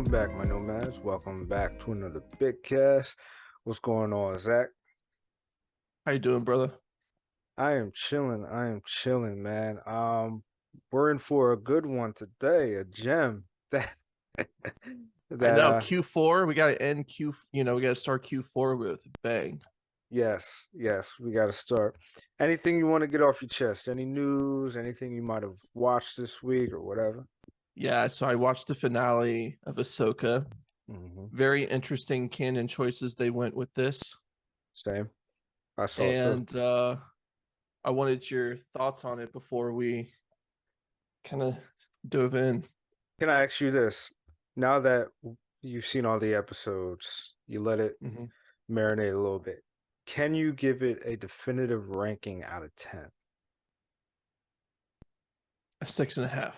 Welcome back, my nomads. Welcome back to another Bitcast. What's going on, Zach? How you doing, brother? I am chilling. Man. We're in for a good one today, a gem that I that know Q4. We got to end Q. We got to start Q4 with a bang. yes, we got to start. Anything you want to get off your chest? Any news? Anything you might have watched this week or whatever? Yeah, so I watched the finale of Ahsoka. hmm Very interesting canon choices they went with this, Same. I saw it too. and I wanted your thoughts on it before we kind of dove in. Can I ask you this? Now that you've seen all the episodes, you let it hmm marinate a little bit. Can you give it a definitive ranking out of 10? A 6.5.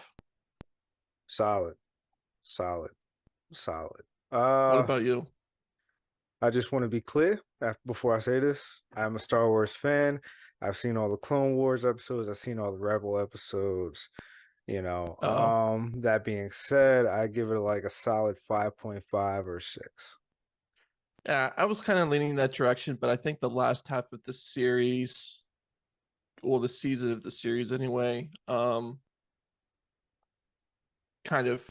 Solid, solid, solid. What Uh, about you? I just want to be clear before I say this. I'm a Star Wars fan. I've seen all the Clone Wars episodes. I've seen all the Rebel episodes. Oh, That being said, I give it like a solid 5.5 or 6. yeah, I was kind of leaning that direction, but I think the last half of the series, or the season of the series anyway, kind of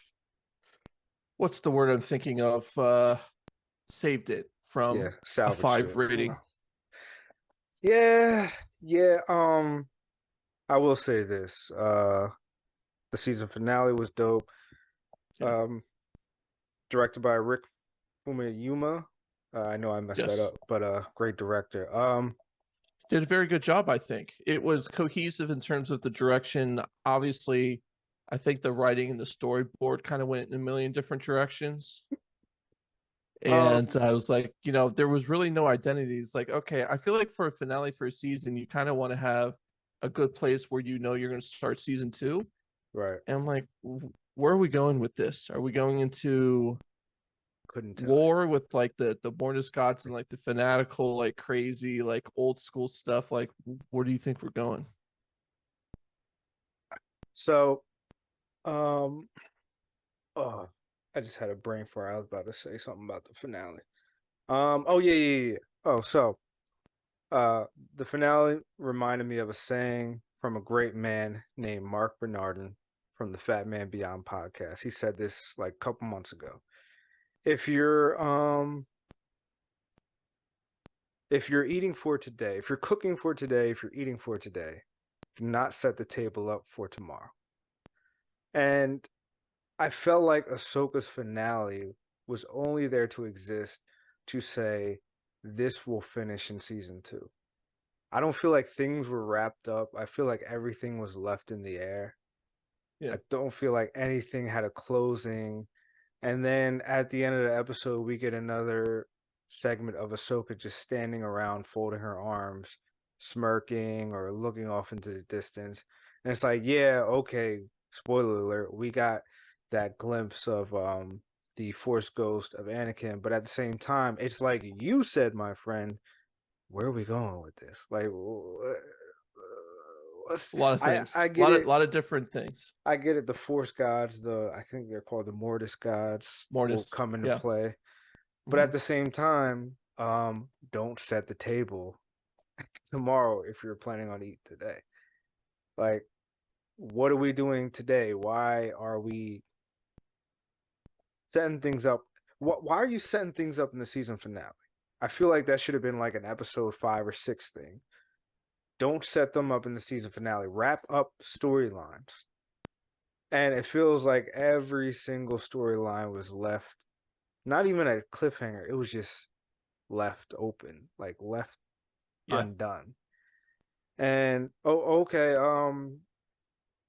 what's the word I'm thinking of? Saved it Yeah, from a salvaged 5 it. rating. Yeah, yeah. I will say this. The season finale was dope. Yeah. Um, Directed by Rick Fumiyuma. I know I messed that Yes. up, but great director. Did a very good job, I think. It was cohesive in terms of the direction. Obviously, I think the writing and the storyboard kind of went in a million different directions. And um, I was like, there was really no identity. It's like, okay, I feel like for a finale for a season, you kind of want to have a good place where you're going to start season two. right. And I'm like, where are we going with this? Are we going into Couldn't tell you. lore with like the Mortis gods and like the fanatical, like crazy, like old school stuff? Like, where do you think we're going? So, um, oh, I just had a brain fart. I was about to say something about the finale. Oh yeah. Oh, so, uh, the finale reminded me of a saying from a great man named Mark Bernardin from the Fat Man Beyond podcast. He said this like a couple months ago. If you're um if you're eating for today, if you're cooking for today, if you're eating for today, do not set the table up for tomorrow. And I felt like Ahsoka's finale was only there to exist to say this will finish in season two. I don't feel like things were wrapped up. I feel like everything was left in the air. Yeah. I don't feel like anything had a closing. And then at the end of the episode, we get another segment of Ahsoka just standing around, folding her arms, smirking or looking off into the distance. And it's like, yeah, okay, spoiler alert, we got that glimpse of the Force ghost of Anakin, but at the same time, it's like you said, my friend, where are we going with this? Like, A lot of I things. A get lot of it. lot of different things. I get it. The Force gods, I think they're called the Mortis gods, will Mortis. come into Yeah. play. But hmm at the same time, don't set the table tomorrow if you're planning on eating today. Like, what are we doing today? Why are we setting things up? Why are you setting things up in the season finale? I feel like that should have been like an episode 5 or 6 thing. Don't set them up in the season finale. Wrap up storylines. And it feels like every single storyline was left, not even a cliffhanger. It was just left open, like left Yeah. undone. And okay.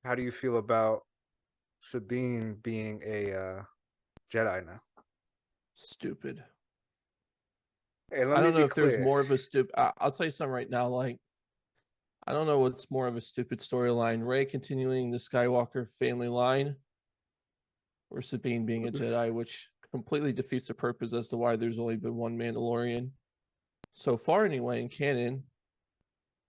How do you feel about Sabine being a Jedi now? Stupid. Hey, let I me don't be know if there's clear. more of a stupid. I'll tell you something right now. Like, I don't know what's more of a stupid storyline: Ray continuing the Skywalker family line, or Sabine being a Jedi, which completely defeats the purpose as to why there's only been one Mandalorian so far, anyway, in canon,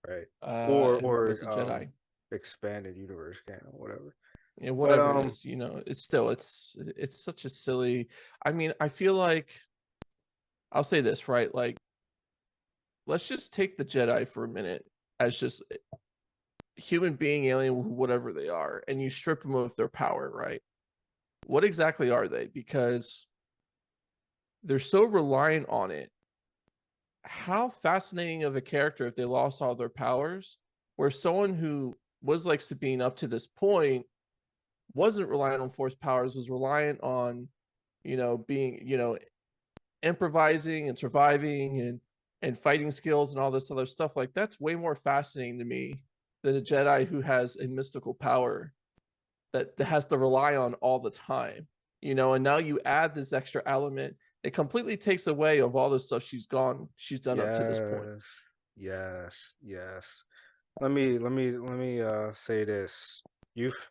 Right? Or and one was a Jedi. expanded universe canon, whatever. And But whatever it is, it's still it's such a silly. I mean, I feel like I'll say this, right? Like, let's just take the Jedi for a minute as just human being, alien, whatever they are, and you strip them of their power, right? What exactly are they? Because they're so reliant on it. How fascinating of a character if they lost all their powers, where someone who was like Sabine up to this point wasn't reliant on force powers, was reliant on, being, improvising and surviving and fighting skills and all this other stuff. Like, that's way more fascinating to me than a Jedi who has a mystical power that has to rely on all the time. And now you add this extra element, it completely takes away of all the stuff she's done up to this point. yes, yes. Let me say this. You've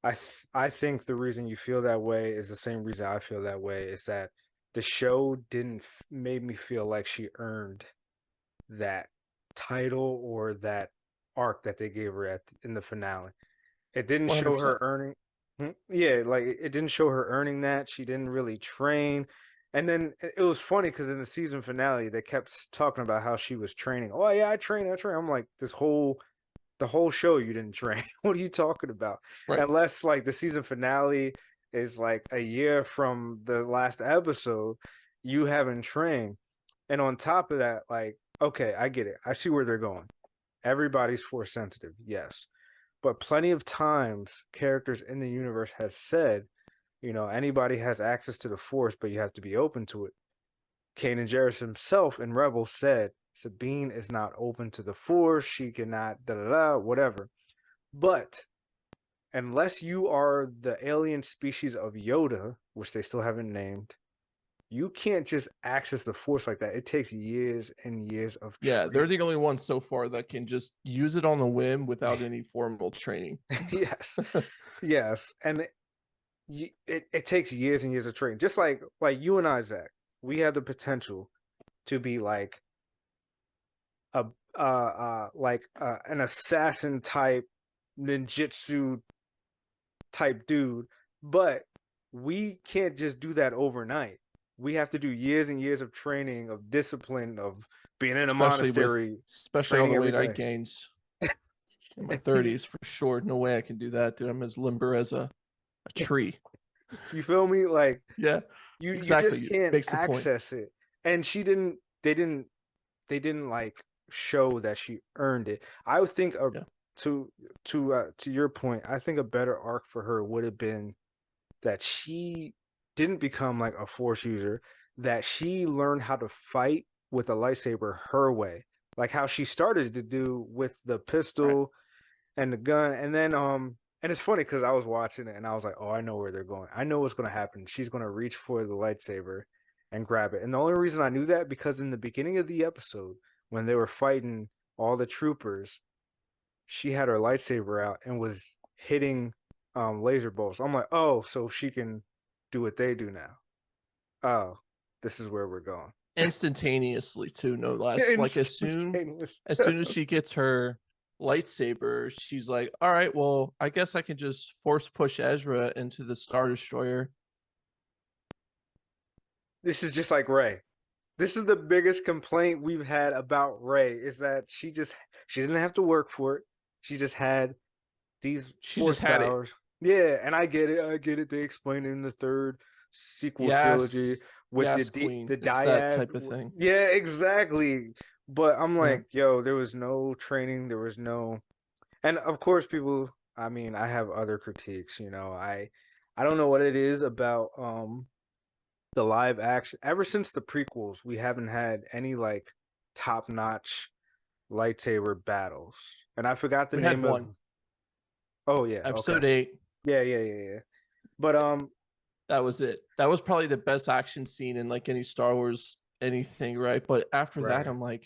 I think the reason you feel that way is the same reason I feel that way, is that the show didn't made me feel like she earned that title or that arc that they gave her in the finale. It didn't show 100%. her earning. Yeah, like it didn't show her earning that. She didn't really train. And then it was funny because in the season finale, they kept talking about how she was training. Oh yeah, I train, I train. I'm like, the whole show you didn't train. What are you talking about? Right. Unless like the season finale is like a year from the last episode, you haven't trained. And on top of that, like, okay, I get it. I see where they're going. Everybody's force sensitive, yes. But plenty of times characters in the universe has said, anybody has access to the force, but you have to be open to it. Kanan Jarrus himself in Rebels said Sabine is not open to the force, she cannot da da da, whatever. But unless you are the alien species of Yoda, which they still haven't named, you can't just access the force like that. It takes years and years of Yeah, they're training. the only ones so far that can just use it on a whim without any formal training. Yes, yes, and it takes years and years of training. Just like you and I, Zach, we have the potential to be a an assassin type ninjutsu type dude, but we can't just do that overnight. We have to do years and years of training, of discipline, of being in a monastery, Especially all training the every weight I day. gained in my 30s for sure. No way I can do that, dude. I'm as limber as a tree. You feel me? Like Yeah, you just exactly. can't Makes the point. access it. And she didn't. They didn't like show that she earned it. I would think Yeah. to to your point, I think a better arc for her would have been that she didn't become like a force user, that she learned how to fight with a lightsaber her way, like how she started to do with the Right. pistol and the gun. And then and it's funny because I was watching it and I was like, oh, I know where they're going. I know what's gonna happen. She's gonna reach for the lightsaber and grab it. And the only reason I knew that because in the beginning of the episode, when they were fighting all the troopers, she had her lightsaber out and was hitting laser bolts. I'm like, oh, so she can do what they do now. Oh, this is where we're going. Instantaneously too, no less. Like, Instantaneous. as soon as she gets her lightsaber, she's like, all right, well, I guess I can just force push Ezra into the Star Destroyer. This is just like Ray. This is the biggest complaint we've had about Ray, is that she didn't have to work for it. She just had these She just force had it. powers. Yeah, and I get it. I get it. They explain it in the third sequel trilogy Yes. with Yes, Queen. the It's that dyad. type of thing. Yeah, exactly. But I'm Yeah. like, yo, there was no training. There was no, and of course, people. I mean, I have other critiques. I don't know what it is about the live action. Ever since the prequels, we haven't had any like top notch lightsaber battles. And I forgot the We had name of. one. Oh yeah, okay. Episode 8. Yeah. But That was it. That was probably the best action scene in like any Star Wars anything, right? But after that, right. I'm like,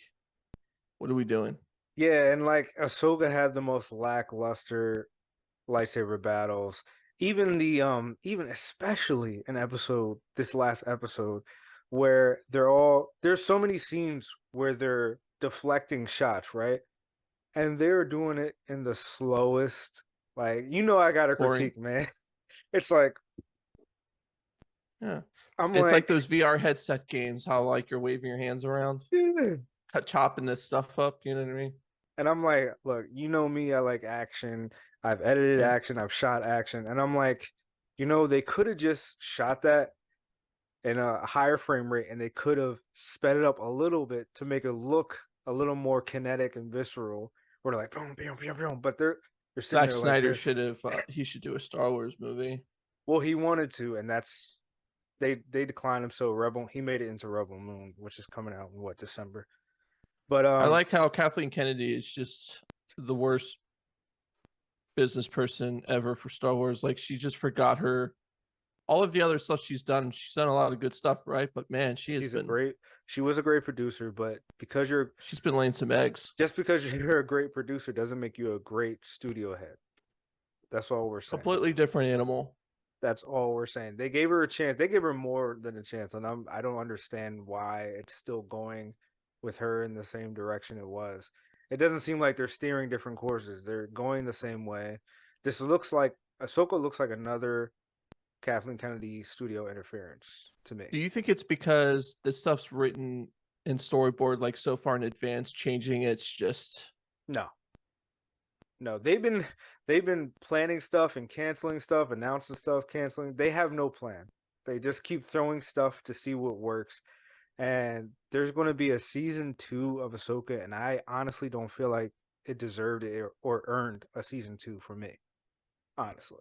what are we doing? Yeah, and like Ahsoka had the most lackluster lightsaber battles. Even even especially in this last episode where there's so many scenes where they're deflecting shots, right? And they're doing it in the slowest. Like, you know, I got a Boring. critique, man. It's like Yeah. I'm It's like like, those VR headset games, how like you're waving your hands around, yeah. chopping this stuff up. You know what I mean? And I'm like, look, you know me, I like action. I've edited Yeah. action, I've shot action, and I'm like, they could have just shot that in a higher frame rate, and they could have sped it up a little bit to make it look a little more kinetic and visceral. Where they're like, boom, boom, boom, boom, but they're sitting Zack there like Snyder this. should have. He should do a Star Wars movie. Well, he wanted to, and that's they declined him. So Rebel, he made it into Rebel Moon, which is coming out in what, December. But I like how Kathleen Kennedy is just the worst business person ever for Star Wars. Like she just forgot her all of the other stuff she's done. She's done a lot of good stuff, right? But man, she was a great producer, but she's been laying some eggs. just because you're a great producer doesn't make you a great studio head. That's all we're saying. Completely different animal. That's all we're saying. They gave her a chance. They gave her more than a chance, and I don't understand why it's still going with her in the same direction it was. It doesn't seem like they're steering different courses. They're going the same way. This looks like Ahsoka looks like another Kathleen Kennedy studio interference to me. Do you think it's because this stuff's written in storyboard like so far in advance, changing it's just No, no, they've been planning stuff and canceling stuff, announcing stuff, canceling. They have no plan. They just keep throwing stuff to see what works. And there's going to be a season 2 of Ahsoka, and I honestly don't feel like it deserved it or earned a season 2 for me. Honestly,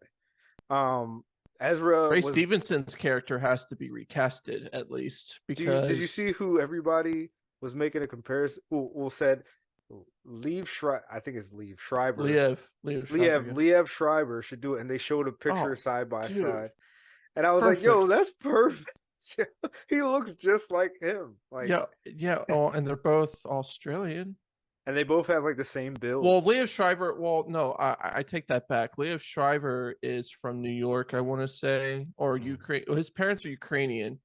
um, Ezra Ray was. Stevenson's character has to be recasted at least Did you because see who everybody was making a comparison? Who said Leave Schreiber? I think it's Leave Schreiber. Liev Schreiber, yeah. Liev Schreiber should do it, and they showed a picture Oh, side by dude, side, and I was like, "Yo, perfect. that's perfect." He looks just like him, like, Yeah, yeah. Oh, and they're both Australian. and they both have like the same build. Well, Liev Schreiber. Well, no, I take that back. Liev Schreiber is from New York, I want to say, or Mm. Ukraine. His parents are Ukrainian,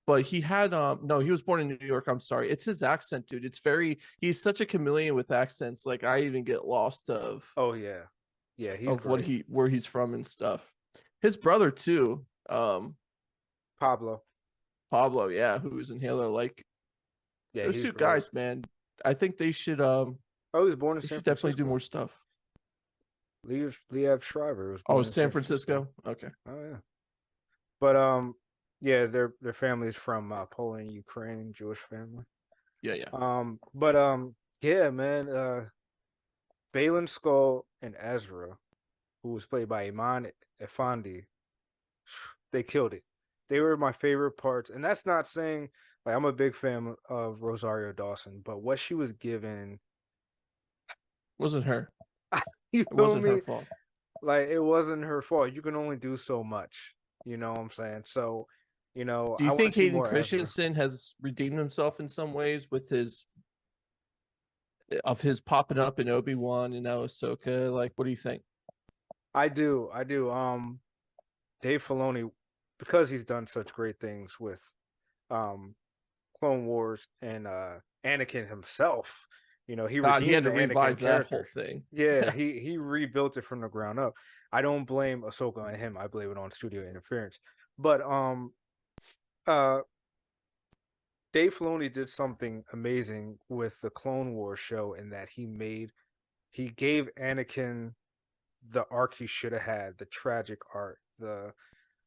but he had no, he was born in New York. I'm sorry, it's his accent, dude. It's very. He's such a chameleon with accents. Like I even get lost Oh yeah, yeah, he's of what great. he where he's from and stuff. His brother too, Pablo, Pablo, yeah, who was in Halo. Like yeah, those he's two great. guys, man. I think Oh, he was born in they San should definitely do Francisco. more stuff. Liev Schreiber was Oh, born in San San Francisco. Francisco. Okay. Oh yeah. But yeah, their family's from Poland, Ukraine, Jewish family. Yeah, yeah. But yeah, man, Balin Skull and Ezra, who was played by Iman Efendi, they killed it. They were my favorite parts, and that's not saying like I'm a big fan of Rosario Dawson, but what she was given, Wasn't her. you It feel wasn't her me? fault. Like it wasn't her fault. You can only do so much. You know what I'm saying? So, Do you I want to think see Hayden more Ezra. Christensen has redeemed himself in some ways with his popping up in Obi-Wan and now Ahsoka? Like, what do you think? I do. Dave Filoni, because he's done such great things with um Clone Wars and Anakin himself. He God, he had redeemed to the Anakin revive that whole character. thing. Yeah, Yeah. he rebuilt it from the ground up. I don't blame Ahsoka on him. I blame it on studio interference. But uh Dave Filoni did something amazing with the Clone Wars show in that he gave Anakin the arc he should have had, the tragic arc.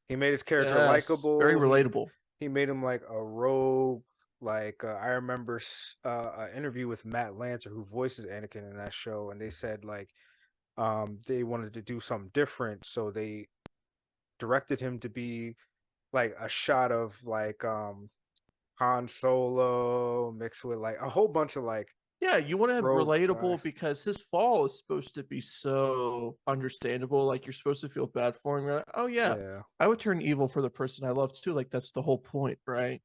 He made his character Yes. Very likable. relatable. He made him like a rogue. Like I remember an interview with Matt Lanter, who voices Anakin in that show, and they said like they wanted to do something different, so they directed him to be like a shot of like Han Solo mixed with like a whole bunch of like Yeah, you want to have rogue guys. relatable because his fall is supposed to be so understandable. Like you're supposed to feel bad for him. You're like, oh yeah, Yeah. I would turn evil for the person I love too. Like that's the whole point, right?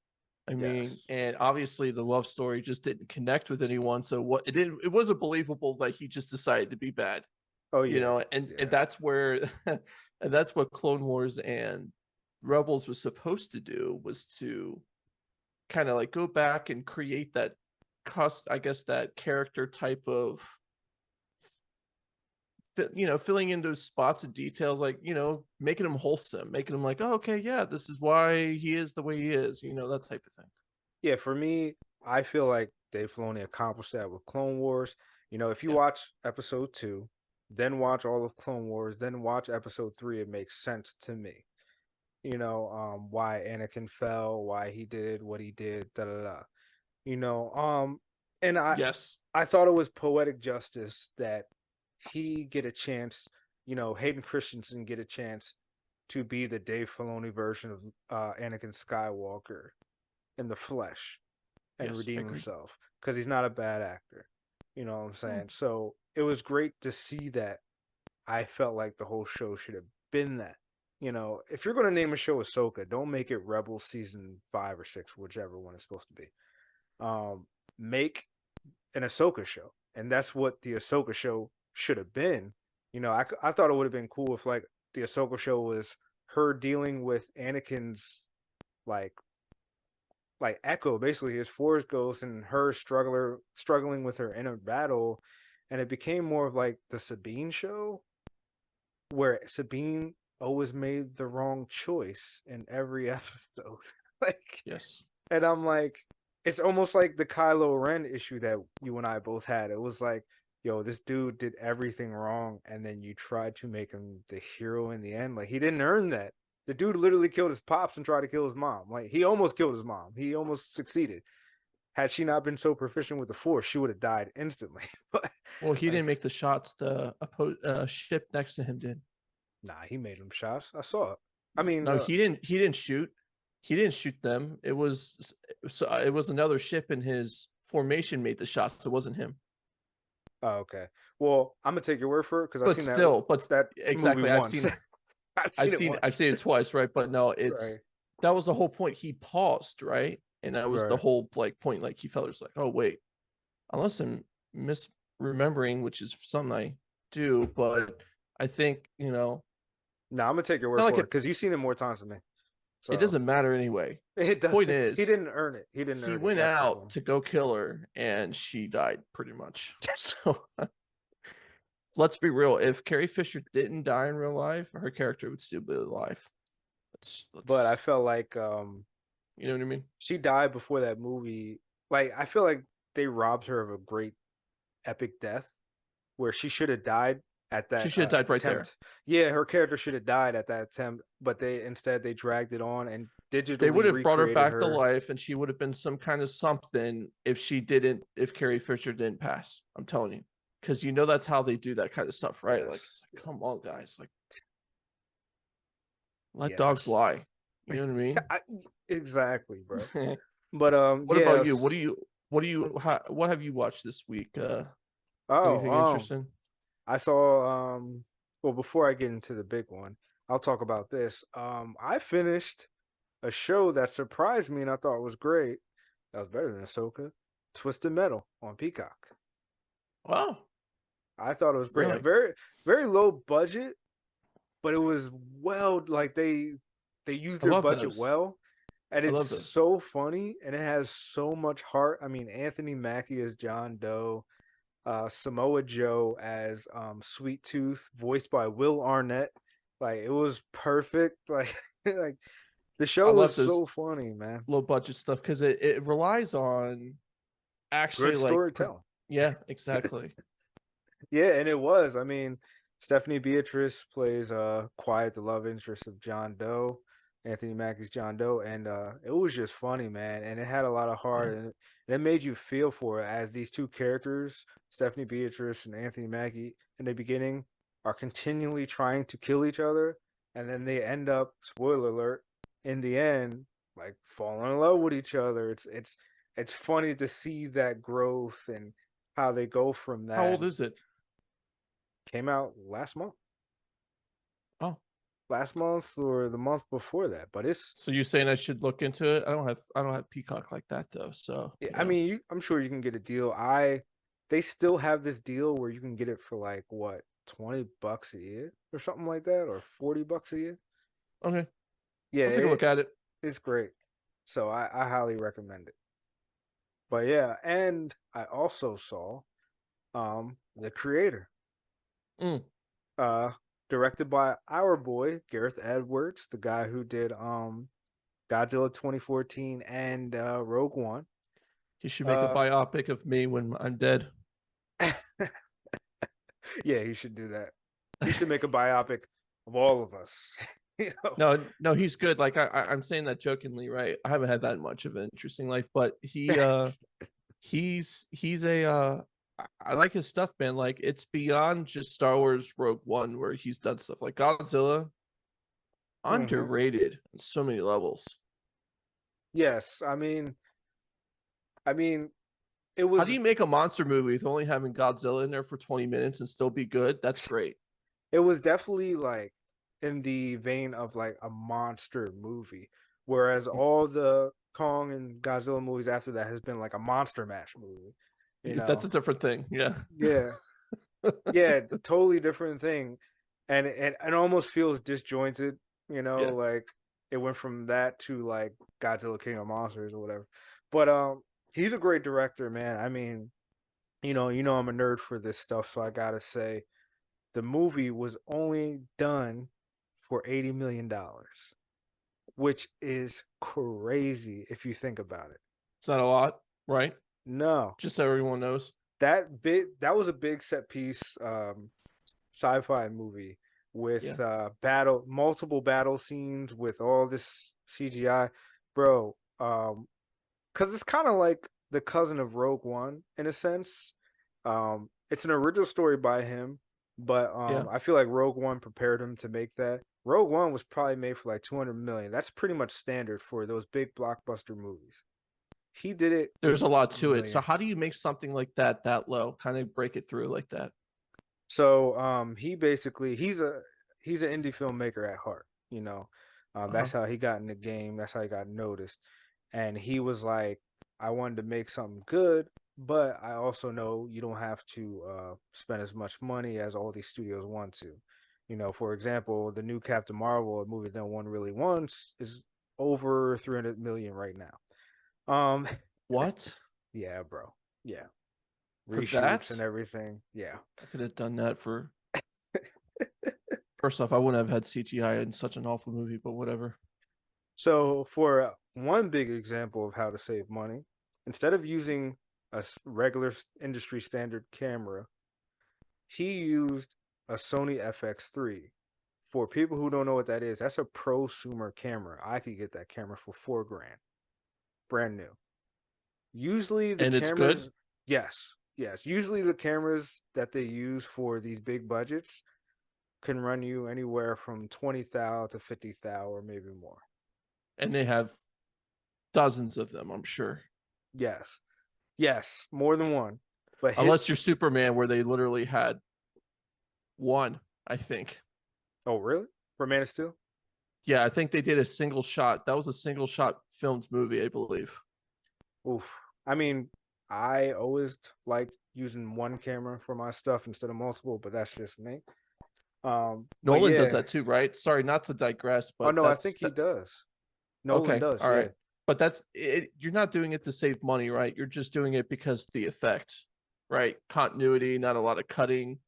I mean, Yes. and obviously the love story just didn't connect with anyone. So what it didn't, it wasn't believable that he just decided to be bad, Oh yeah. and Yeah. that's where, and that's what Clone Wars and Rebels was supposed to do was to kind of like go back and create that I guess that character type of filling in those spots and details, like, making him wholesome, making him like, oh, okay, yeah, this is why he is the way he is, that type of thing. Yeah, for me, I feel like Dave Filoni accomplished that with Clone Wars. If you Yeah. watch episode 2, then watch all of Clone Wars, then watch episode 3, it makes sense to me. Why Anakin fell, why he did what he did, da da da. You know, and Yes. I thought it was poetic justice that he get a chance, Hayden Christensen get a chance to be the Dave Filoni version of Anakin Skywalker in the flesh and Yes, I redeem agree. himself because he's not a bad actor. You know what I'm Hmm. saying? So it was great to see that. I felt like the whole show should have been that. If you're going to name a show Ahsoka, don't make it Rebel season 5 or 6, whichever one it's supposed to be. Make an Ahsoka show, and that's what the Ahsoka show should have been. I thought it would have been cool if like the Ahsoka show was her dealing with Anakin's like Echo, basically his Force Ghost, and her struggling with her inner battle, and it became more of like the Sabine show, where Sabine always made the wrong choice in every episode. like, Yes. and I'm like, it's almost like the Kylo Ren issue that you and I both had. It was like, yo, this dude did everything wrong, and then you tried to make him the hero in the end. Like, he didn't earn that. The dude literally killed his pops and tried to kill his mom. Like, he almost killed his mom. He almost succeeded. Had she not been so proficient with the Force, she would have died instantly. but Well, he like, didn't make the shots. The ship next to him did. nah, he made them shots. I saw it. I mean, No, he didn't. He didn't shoot. He didn't shoot them. It was another ship in his formation made the shots. It wasn't him. oh, okay. Well, I'm gonna take your word for it because I've But seen still, but that movie exactly, once. I've seen it I've once. seen it twice, right? But no, Right. that was the whole point. He paused, right? And that was the Right. whole like point. Like he felt it was like, oh wait, unless I'm misremembering, which is something I do, but I think No, I'm gonna take your word not like for it because you've seen it more times than me. it So doesn't matter anyway. it Point doesn't. He is, didn't earn it. He didn't he earn it. went That's the out point. to go kill her, and she died pretty much. So let's be real. If Carrie Fisher didn't die in real life, her character would still be alive. But I Let's felt like you know what I mean? she died before that movie. Like I feel like they robbed her of a great epic death where she should have died at She that should have died right there. attempt. Yeah, her character should have died at that attempt, but they dragged it on and They would digitally have brought her recreated back to her. life, and she would have been some kind of something if Carrie Fisher didn't pass. I'm telling you, because that's how they do that kind of stuff, right? Like Yes. it's like, come on, guys, like let dogs Yes. lie. You know what I mean? I, exactly, bro. But What about you? yes. What have you watched this week? Oh, Anything interesting? I saw well before I get into the big one, I'll talk about this. I finished a show that surprised me and I thought was great. That was better than Ahsoka. Twisted Metal on Peacock. Wow, I thought it was great. A really? very very low budget, but it was well like they used I their love budget those. well. And I it's love those. so funny and it has so much heart. I mean, Anthony Mackie as John Doe, Samoa Joe as Sweet Tooth, voiced by Will Arnett. Like it was perfect. Like like the I show was love those so funny, man. low budget stuff because it relies on actually Good like storytelling. yeah, exactly. Yeah, and it was. I mean, Stephanie Beatrice plays Quiet, the love interest of John Doe, Anthony Mackie's John Doe, and it was just funny, man. And it had a lot of Yeah. heart, and it made you feel for it as these two characters, Stephanie Beatrice and Anthony Mackie, in the beginning, are continually trying to kill each other, and then they end up, spoiler alert, in the end, like falling in love with each other. It's funny to see that growth and how they go from How that. old is it? Came out last month, Oh, or the month before that. But it's so you're saying I should look into it? I don't have Peacock like that though. So yeah, I mean, I'm sure you can get a deal. They still have this deal where you can get it for like what $20 a year or something like that, or $40 a year. okay, Yeah, I'll take a look at it. it's great. So I highly recommend it. But yeah, and I also saw the creator. Mm. Uh, Directed by our boy Gareth Edwards, the guy who did Godzilla 2014 and Rogue One. He should make a Uh, biopic of me when I'm dead. yeah, he should do that. He should make a biopic of all of us. you know. No, no, he's good. Like I'm saying that jokingly, right? I haven't had that much of an interesting life, but he's a I like his stuff, man. Like it's beyond just Star Wars Rogue One, where he's done stuff like Godzilla, hmm underrated on so many levels. Yes, I mean, it How do was you make a monster movie with only having Godzilla in there for 20 minutes and still be good? That's great. it was definitely like in the vein of like a monster movie, whereas all the Kong and Godzilla movies after that has been like a monster mash movie. You That's know, a different thing. Yeah. yeah, yeah, totally different thing, and it almost feels disjointed. Yeah. Like it went from that to like Godzilla King of Monsters or whatever. But he's a great director, man. I mean, I'm a nerd for this stuff, so I gotta say the movie was only done for $80 million, which is crazy if you think about it. It's not a lot, right? No, Just so everyone knows. that was a big set piece sci-fi movie with Yeah. multiple battle scenes with all this CGI, bro. Because it's kind of like the cousin of Rogue One in a sense. It's an original story by him, but Yeah. I feel like Rogue One prepared him to make that. Rogue One was probably made for like 200 million. That's pretty much standard for those big blockbuster movies. He did it with There's a lot 80 to it. So million. how do you make something like that low? Kind of break it through like that. So he basically he's an indie filmmaker at heart. Uh-huh. That's how he got in the game. That's how he got noticed. And he was like, I wanted to make something good, but I also know you don't have to spend as much money as all these studios want to. For example, the new Captain Marvel, a movie that no one really wants, is over 300 million right now. What? Yeah, bro. Yeah, For reshoots and that? everything. Yeah. I could have done that for first off, I wouldn't have had CGI in such an awful movie, but whatever. So, for one big example of how to save money, instead of using a regular industry standard camera, he used a Sony FX3. For people who don't know what that is, that's a prosumer camera. I could get that camera for 4 grand, brand new. Usually, the And it's good. cameras, yes, yes. Usually, the cameras that they use for these big budgets can run you anywhere from 20,000 to 50,000 or maybe more. And they have dozens of them, I'm sure. Yes, yes, more than one. But Unless his you're Superman, where they literally had one, I think. Oh, really? For Man of Steel? Yeah, I think they did a single shot. That was a single shot filmed movie, I believe. Oof. I mean, I always like using one camera for my stuff instead of multiple, but that's just me. But Nolan does yeah. that too, right? Sorry, not to digress, Oh but no, I that's think he that. does. Nolan Okay, does, all yeah. right. But that's it. You're not doing it to save money, right? You're just doing it because the effect, right? Continuity, not a lot of cutting,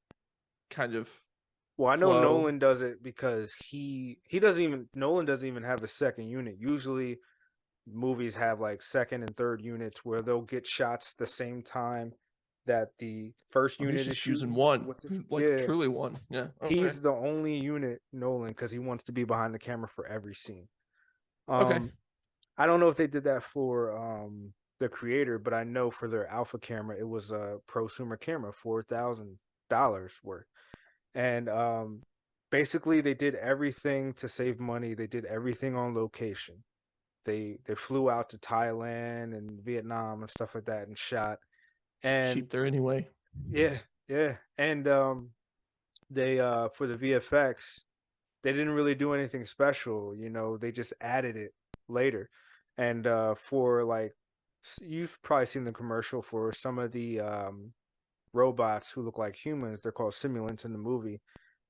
kind of Well, I know flow. Nolan does it because he doesn't even Nolan doesn't even have a second unit. Usually movies have like second and third units where they'll get shots the same time that the first Oh, he's unit is just using shooting one, with the like yeah. truly one. Yeah. Okay. He's the only unit Nolan because he wants to be behind the camera for every scene. Okay. Um, I don't know if they did that for the creator, but I know for their alpha camera, it was a prosumer camera, $4,000 worth, and basically they did everything to save money. They did everything on location. They flew out to Thailand and Vietnam and stuff like that and shot. It's And cheap there anyway. yeah, yeah, and they for the VFX they didn't really do anything special. They just added it later. And for like, you've probably seen the commercial for some of the robots who look like humans. They're called simulants in the movie.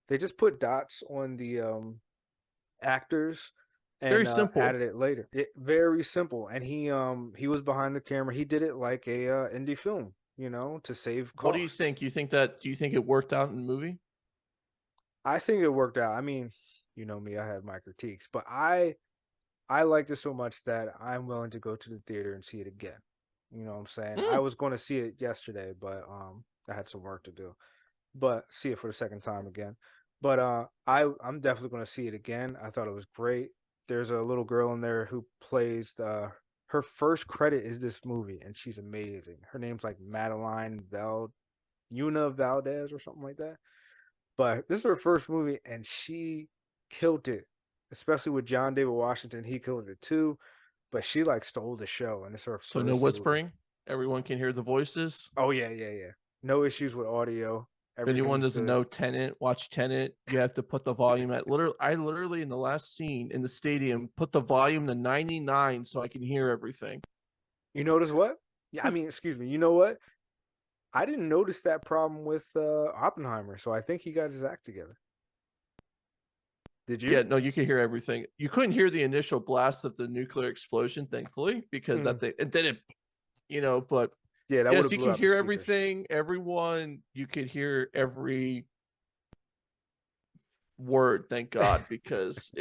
They just put dots on the actors Very and simple. added it later. Very simple. And he was behind the camera. He did it like a indie film, to save What do you cost. think? You think that? Do you think it worked out in the movie? I think it worked out. I mean, you know me, I have my critiques, but I liked it so much that I'm willing to go to the theater and see it again. You know what I'm saying? I Mm. was going to see it yesterday, but I had some work to do. But see it for the second time again. But I'm definitely going to see it again. I thought it was great. There's a little girl in there who plays her first credit is this movie, and she's amazing. Her name's like Madeline Una Valdez or something like that. But this is her first movie, and she killed it, especially with John David Washington. He killed it too, but she like stole the show, and it's her So no first movie. whispering. Everyone can hear the voices. Oh yeah, yeah, yeah. No issues with audio. If anyone Everything's doesn't good. know Tenet, watch Tenet. You have to put the volume at literally. I literally in the last scene in the stadium put the volume to 99 so I can hear everything. You notice what? Yeah, I mean, excuse me. You know what? I didn't notice that problem with Oppenheimer, so I think he got his act together. Did Yeah, you? no, you can hear everything. You couldn't hear the initial blast of the nuclear explosion, thankfully, because Mm. that thing and then but Yeah, that would yes, have you blew can out the hear speakers. everything, everyone, you could hear every word, thank God, because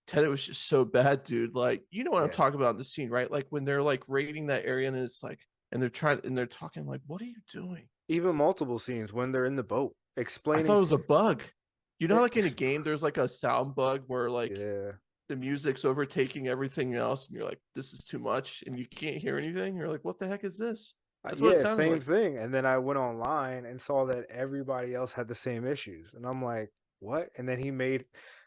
Tenet was just so bad, dude. Like, you know what I'm Yeah, talking about in the scene, right? Like when they're like raiding that area and it's like, and they're talking like, what are you doing? even multiple scenes when they're in the boat I thought explaining. it was a bug. You know, like in a Ex- game, there's like a sound bug where like yeah, the music's overtaking everything else, and you're like, this is too much, and you can't hear anything. You're like, what the heck is this? That's what it yeah, sounded same like. thing. And then I went online and saw that everybody else had the same issues, and I'm like, what? And then he made.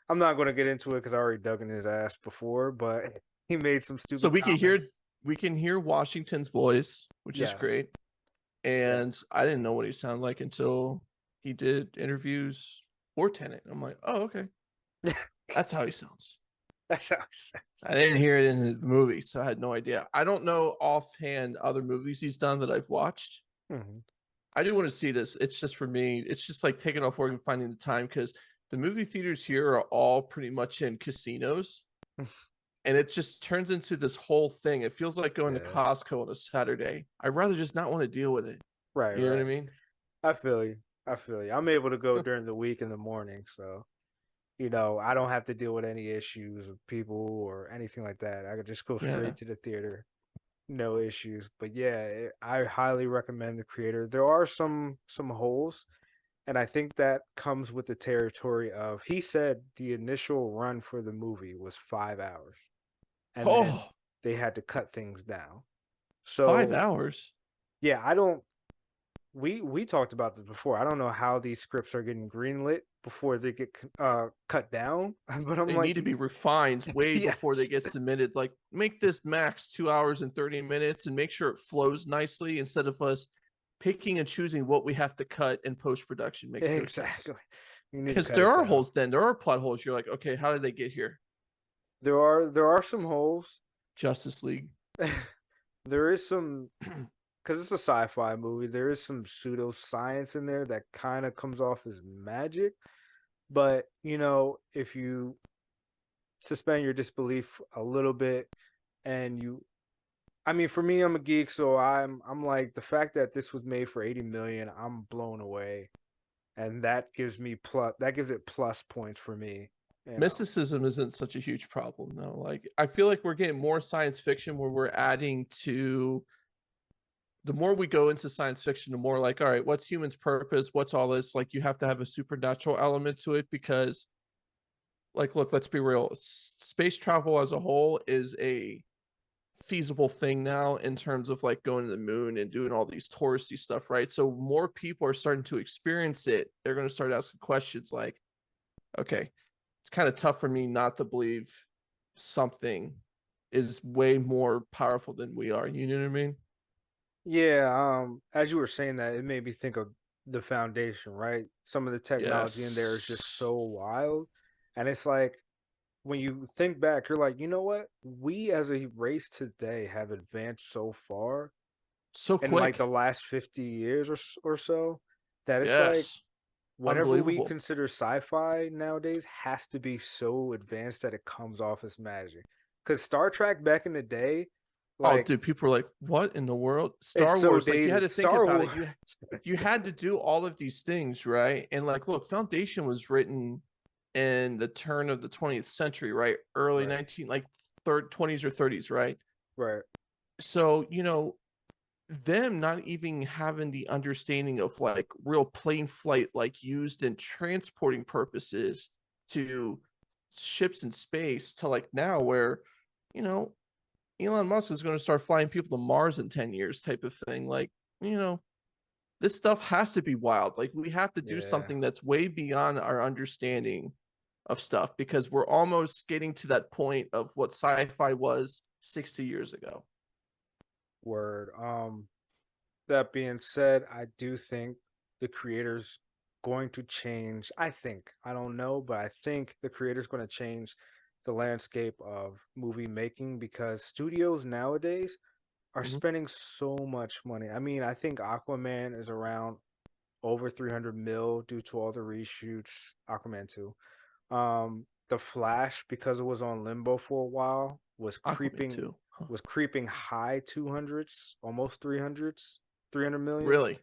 I'm not going to get into it because I already dug in his ass before, but he made some So stupid comments. we can hear Washington's voice, which is Yes, great. yes. And I didn't know what he sounded like until he did interviews for Tenet. I'm like, oh, okay, that's how he sounds. That's how he says. I didn't hear it in the movie, so I had no idea. I don't know offhand other movies he's done that I've watched. Mhm. I do want to see this. It's just for me, it's just like taking off work and finding the time because the movie theaters here are all pretty much in casinos. And it just turns into this whole thing. It feels like going to Yeah. Costco on a Saturday. I'd rather just not want to deal with it. Right, You know what I right. mean? I feel you. I feel you. I'm able to go during the week in the morning, so I don't have to deal with any issues with people or anything like that. I could just go Yeah. straight to the theater, no issues. But yeah, I highly recommend the creator. There are some holes, and I think that comes with the territory of he said the initial run for the movie was 5 hours, and then Oh, they had to cut things down. five So hours. yeah, I don't we talked about this before. I don't know how these scripts are getting greenlit before they get cut down, but I'm They like, need to be refined way before they yes, get submitted. Like, make this max 2 hours and 30 minutes and make sure it flows nicely instead of us picking and choosing what we have to cut in post production. Makes no sense. exactly. You need to Because cut there it are down. holes, then there are plot holes. You're like, okay, how did they get here? There are some holes. Justice League. There is some because it's a sci-fi movie. There is some pseudoscience in there that kind of comes off as magic, but if you suspend your disbelief a little bit and I mean, for me, I'm a geek, so I'm like the fact that this was made for 80 million, I'm blown away, and that gives it plus points for me. You know, Mysticism isn't such a huge problem though. Like, I feel like we're getting more science fiction where we're adding to the more we go into science fiction, the more like, all right, what's humans' purpose? What's all this? Like, you have to have a supernatural element to it because, like, look, let's be real. Space travel as a whole is a feasible thing now in terms of like going to the moon and doing all these touristy stuff, right? So more people are starting to experience it. They're going to start asking questions like, okay, it's kind of tough for me not to believe something is way more powerful than we are. You know what I mean? yeah. As you were saying that, it made me think of the foundation, right? Some of the technology in there is just Yes. so wild, and it's like when you think back, you're like, you know what? We as a race today have advanced so far So in like the quick. last 50 years or so that it's like Yes. whatever we Unbelievable. consider sci-fi nowadays has to be so advanced that it comes off as magic. Because Star Trek back in the day, Oh, Like dude, people were like, "What in the world?" it's Star so Wars, like you had dated. to think Star about Wars. it. You had to do all of these things, right? And like, look, Foundation was written in the turn of the 20th century, right? Early Right. 19 like third 20s or 30s, right? Right. So, them not even having the understanding of like real plane flight, like used in transporting purposes to ships in space to like now where, you know, Elon Musk is going to start flying people to Mars in 10 years type of thing. Like, you know, this stuff has to be wild. Like we have to do Yeah. something that's way beyond our understanding of stuff because we're almost getting to that point of what sci-fi was 60 years ago. Word. That being said, I do think the creator's going to change. I think. I don't know, but I think the creator's going to change the landscape of movie making because studios nowadays are Mhm. spending so much money. I mean, I think Aquaman is around over 300 mil due to all the reshoots. Aquaman 2. The Flash, because it was on limbo for a while, Aquaman too. Huh. was creeping high 200s, almost 300s, 300 million. Really?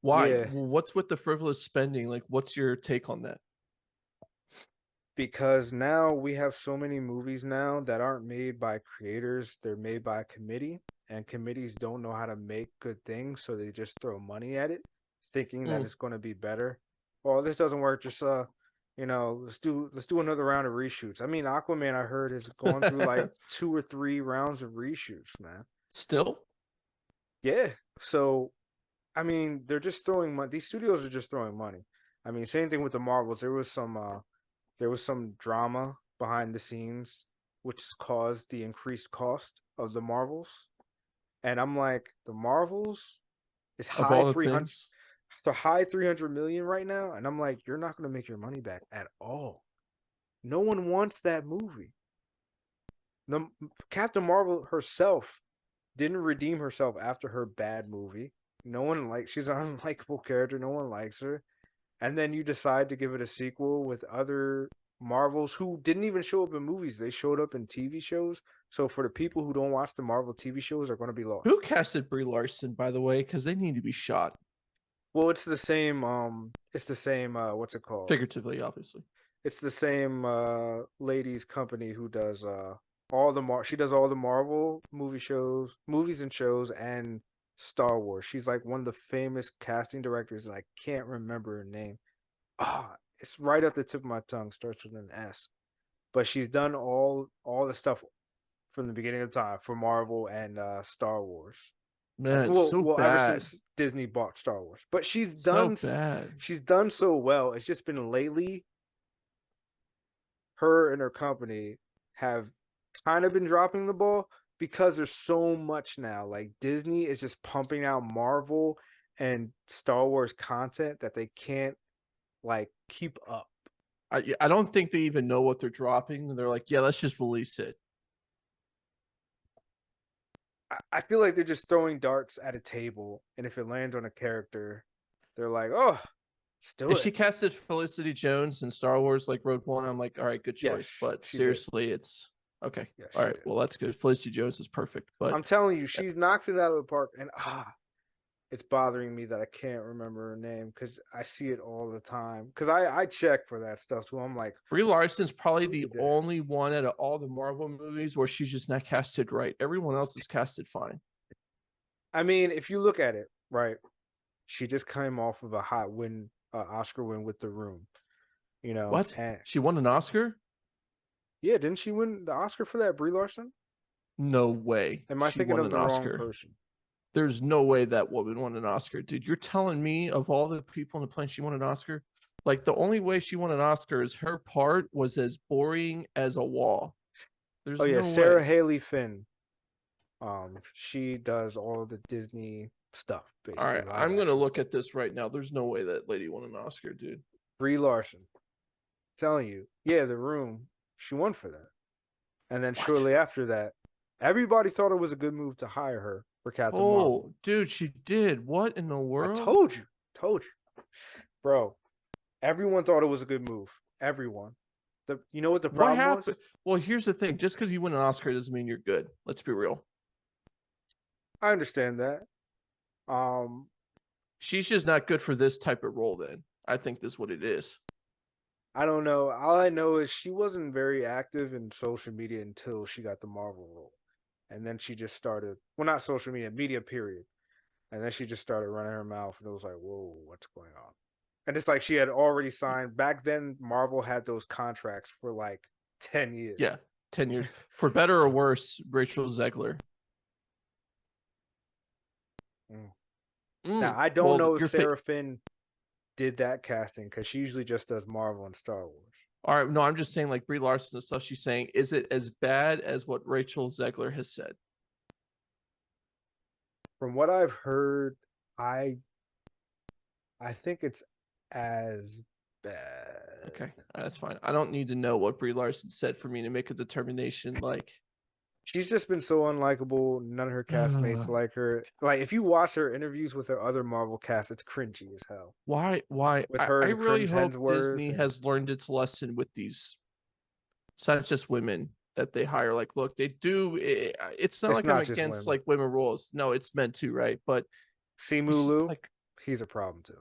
Why? Yeah, Well, what's with the frivolous spending? Like, what's your take on that? because now we have so many movies now that aren't made by creators, they're made by a committee, and committees don't know how to make good things, so they just throw money at it, thinking that Mm. it's going to be better. Well, this doesn't work, just let's do another round of reshoots. I mean, Aquaman I heard has gone through like 2 or 3 rounds of reshoots, man. Still? Yeah. So, I mean, they're just throwing money. These studios are just throwing money. I mean, same thing with the Marvels. There was some drama behind the scenes, which has caused the increased cost of the Marvels. And I'm like, the Marvels is Of high all the 300, things, the high 300 million right now, and I'm like, you're not gonna make your money back at all. No one wants that movie. The Captain Marvel herself didn't redeem herself after her bad movie. No one likes. She's an unlikable character. No one likes her. And then you decide to give it a sequel with other Marvels who didn't even show up in movies. They showed up in TV shows. So for the people who don't watch the Marvel TV shows are going to be who lost. casted Brie Larson, by the way? Because they need to be shot, Well, it's the same it's the same what's it called? figuratively, obviously. It's the same ladies company who does all the she does all the Marvel movies and shows and Star Wars. She's like one of the famous casting directors and I can't remember her name. Ah, it's right at the tip of my tongue, starts with an S. But she's done all the stuff from the beginning of time for Marvel and Star Wars. And Man, it's well, so well, ever bad. since Disney bought Star Wars. But So bad. she's done so well. It's just been lately her and her company have kind of been dropping the ball because there's so much now. Like Disney is just pumping out Marvel and Star Wars content that they can't like keep up. I don't think they even know what they're dropping. They're like, yeah, let's just release it. I feel like they're just throwing darts at a table, and if it lands on a character, they're like, "Oh, let's do If it." she casted Felicity Jones in Star Wars like Rogue One, I'm like, all right, good Yes, choice. But she did. seriously, it's okay. Yes, All she right, did. well, that's good. Felicity Jones is perfect. But I'm telling you, she knocks it out of the park, and it's bothering me that I can't remember her name because I see it all the time. Because I check for that stuff too. I'm like, Brie Larson's probably who the did that? only one out of all the Marvel movies where she's just not casted right. Everyone else is casted fine. I mean, if you look at it, right, she just came off of a hot win, Oscar win with The Room, What? and She won an Oscar? yeah, didn't she win the Oscar for that, Brie Larson? No way. Am I She thinking won of an the wrong Oscar. person? There's no way that woman won an Oscar, dude. You're telling me of all the people on the plane, she won an Oscar? Like the only way she won an Oscar is her part was as boring as a wall. Oh There's yeah, no Sarah way. Haley Finn. She does all the Disney stuff, All basically right, live I'm gonna action look stuff. at this right now. There's no way that lady won an Oscar, dude. Brie Larson, telling you, yeah, The Room. She won for that, and then What? shortly after that, everybody thought it was a good move to hire her for Captain Marvel. Oh, dude, she did. What in the I world? told you, bro. Everyone thought it was a good move. Everyone. You know what the What problem was? happened? Well, here's the thing. Just because you win an Oscar doesn't mean you're good. Let's be real. I understand that. Um, She's just not good for this type of role. Then I think this is what it is. I don't know. All I know is she wasn't very active in social media until she got the Marvel role. And then she just started, well, not social media, media period. And then she just started running her mouth, and it was like, whoa, what's going on? And it's like she had already signed. Back then, Marvel had those contracts for like 10 years. Yeah, 10 years for better or worse. Rachel Zegler. Mm. Now, I don't Well, know if your Sarah Finn did that casting because she usually just does Marvel and Star Wars. All right, no, I'm just saying like Brie Larson and stuff she's saying. Is it as bad as what Rachel Zegler has said? From what I've heard, I I think it's as bad. Okay, that's fine. I don't need to know what Brie Larson said for me to make a determination. Like, She's just been so unlikable. None of her castmates like her. Like if you watch her interviews with her other Marvel cast, it's cringy as hell. why? Why? With I, her I and really Chris hope Hemsworth Disney and has learned its lesson with these. It's not just women that they hire. Like, look, they do. It's not it's like I'm not just against women. like women roles. No, it's meant to, right? But Simu it's just Liu, like, he's a problem too.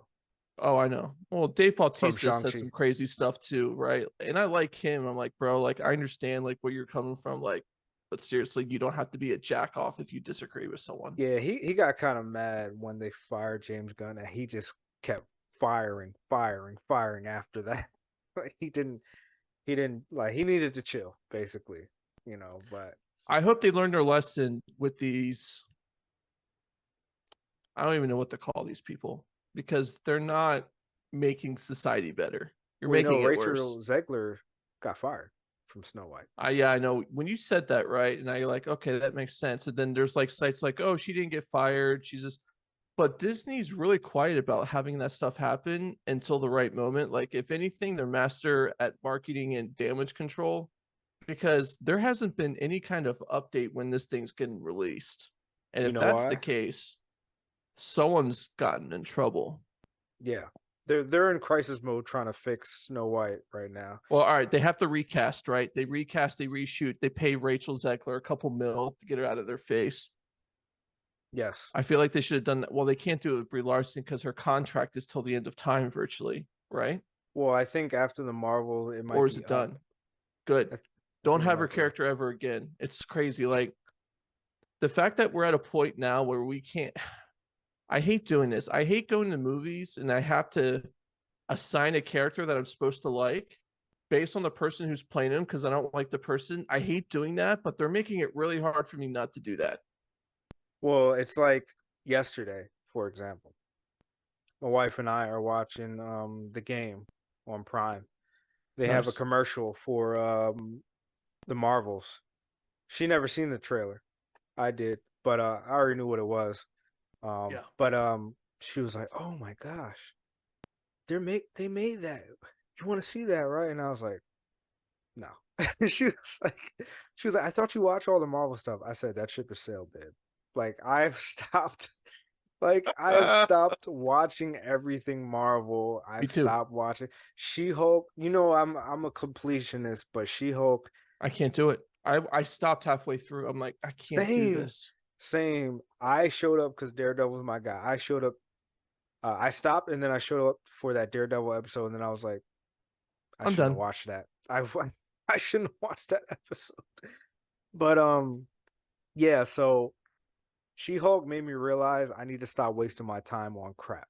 oh, I know. Well, Dave From Bautista says Shang-Chi. some crazy stuff too, right? And I like him. I'm like, bro, like I understand like where you're coming from, like, but seriously, you don't have to be a jack off if you disagree with someone. Yeah, he got kind of mad when they fired James Gunn and he just kept firing after that. Like he didn't like he needed to chill, basically, but I hope they learned their lesson with these. I don't even know what to call these people because they're not making society better. You're well, making it worse. Rachel Zegler got fired from Snow White. Yeah, I know when you said that, right? And now you're like, okay, that makes sense. And then there's like sites like, oh, she didn't get fired. She's just, but Disney's really quiet about having that stuff happen until the right moment. Like, if anything, they're master at marketing and damage control because there hasn't been any kind of update when this thing's getting released. And You if know that's the why? case, someone's gotten in trouble. Yeah. They're in crisis mode trying to fix Snow White right now. Well, all right, they have to recast, right? They recast, they reshoot, they pay Rachel Zegler a couple mil to get her out of their face. Yes. I feel like they should have done that. Well, they can't do it with Brie Larson because her contract is till the end of time virtually, right? Well, I think after the Marvel, it Or might is be it up. done? Good. I Don't think it have her might be up. character ever again. It's crazy. Like the fact that we're at a point now where we can't. I hate doing this. I hate going to movies and I have to assign a character that I'm supposed to like based on the person who's playing him because I don't like the person. I hate doing that, but they're making it really hard for me not to do that. Well, it's like yesterday, for example. My wife and I are watching the game on Prime. They have a Nice. commercial for the Marvels. She never seen the trailer. I did, but I already knew what it was. Yeah. But she was like, "Oh my gosh, they made that. You want to see that, right?" And I was like, "No." she was like, "I thought you watch all the Marvel stuff." I said, "That ship has sailed, babe. Like I've stopped. Like I have stopped watching everything Marvel. Me I've too. stopped watching She-Hulk. I'm a completionist, but She-Hulk, I can't do it. I stopped halfway through. I'm like, I can't do same, this. same. I showed up because Daredevil was my guy. I showed up. I stopped and then I showed up for that Daredevil episode, and then I was like, I I'm shouldn't have done. watched that. I shouldn't have watched that episode. But yeah. So She-Hulk made me realize I need to stop wasting my time on crap.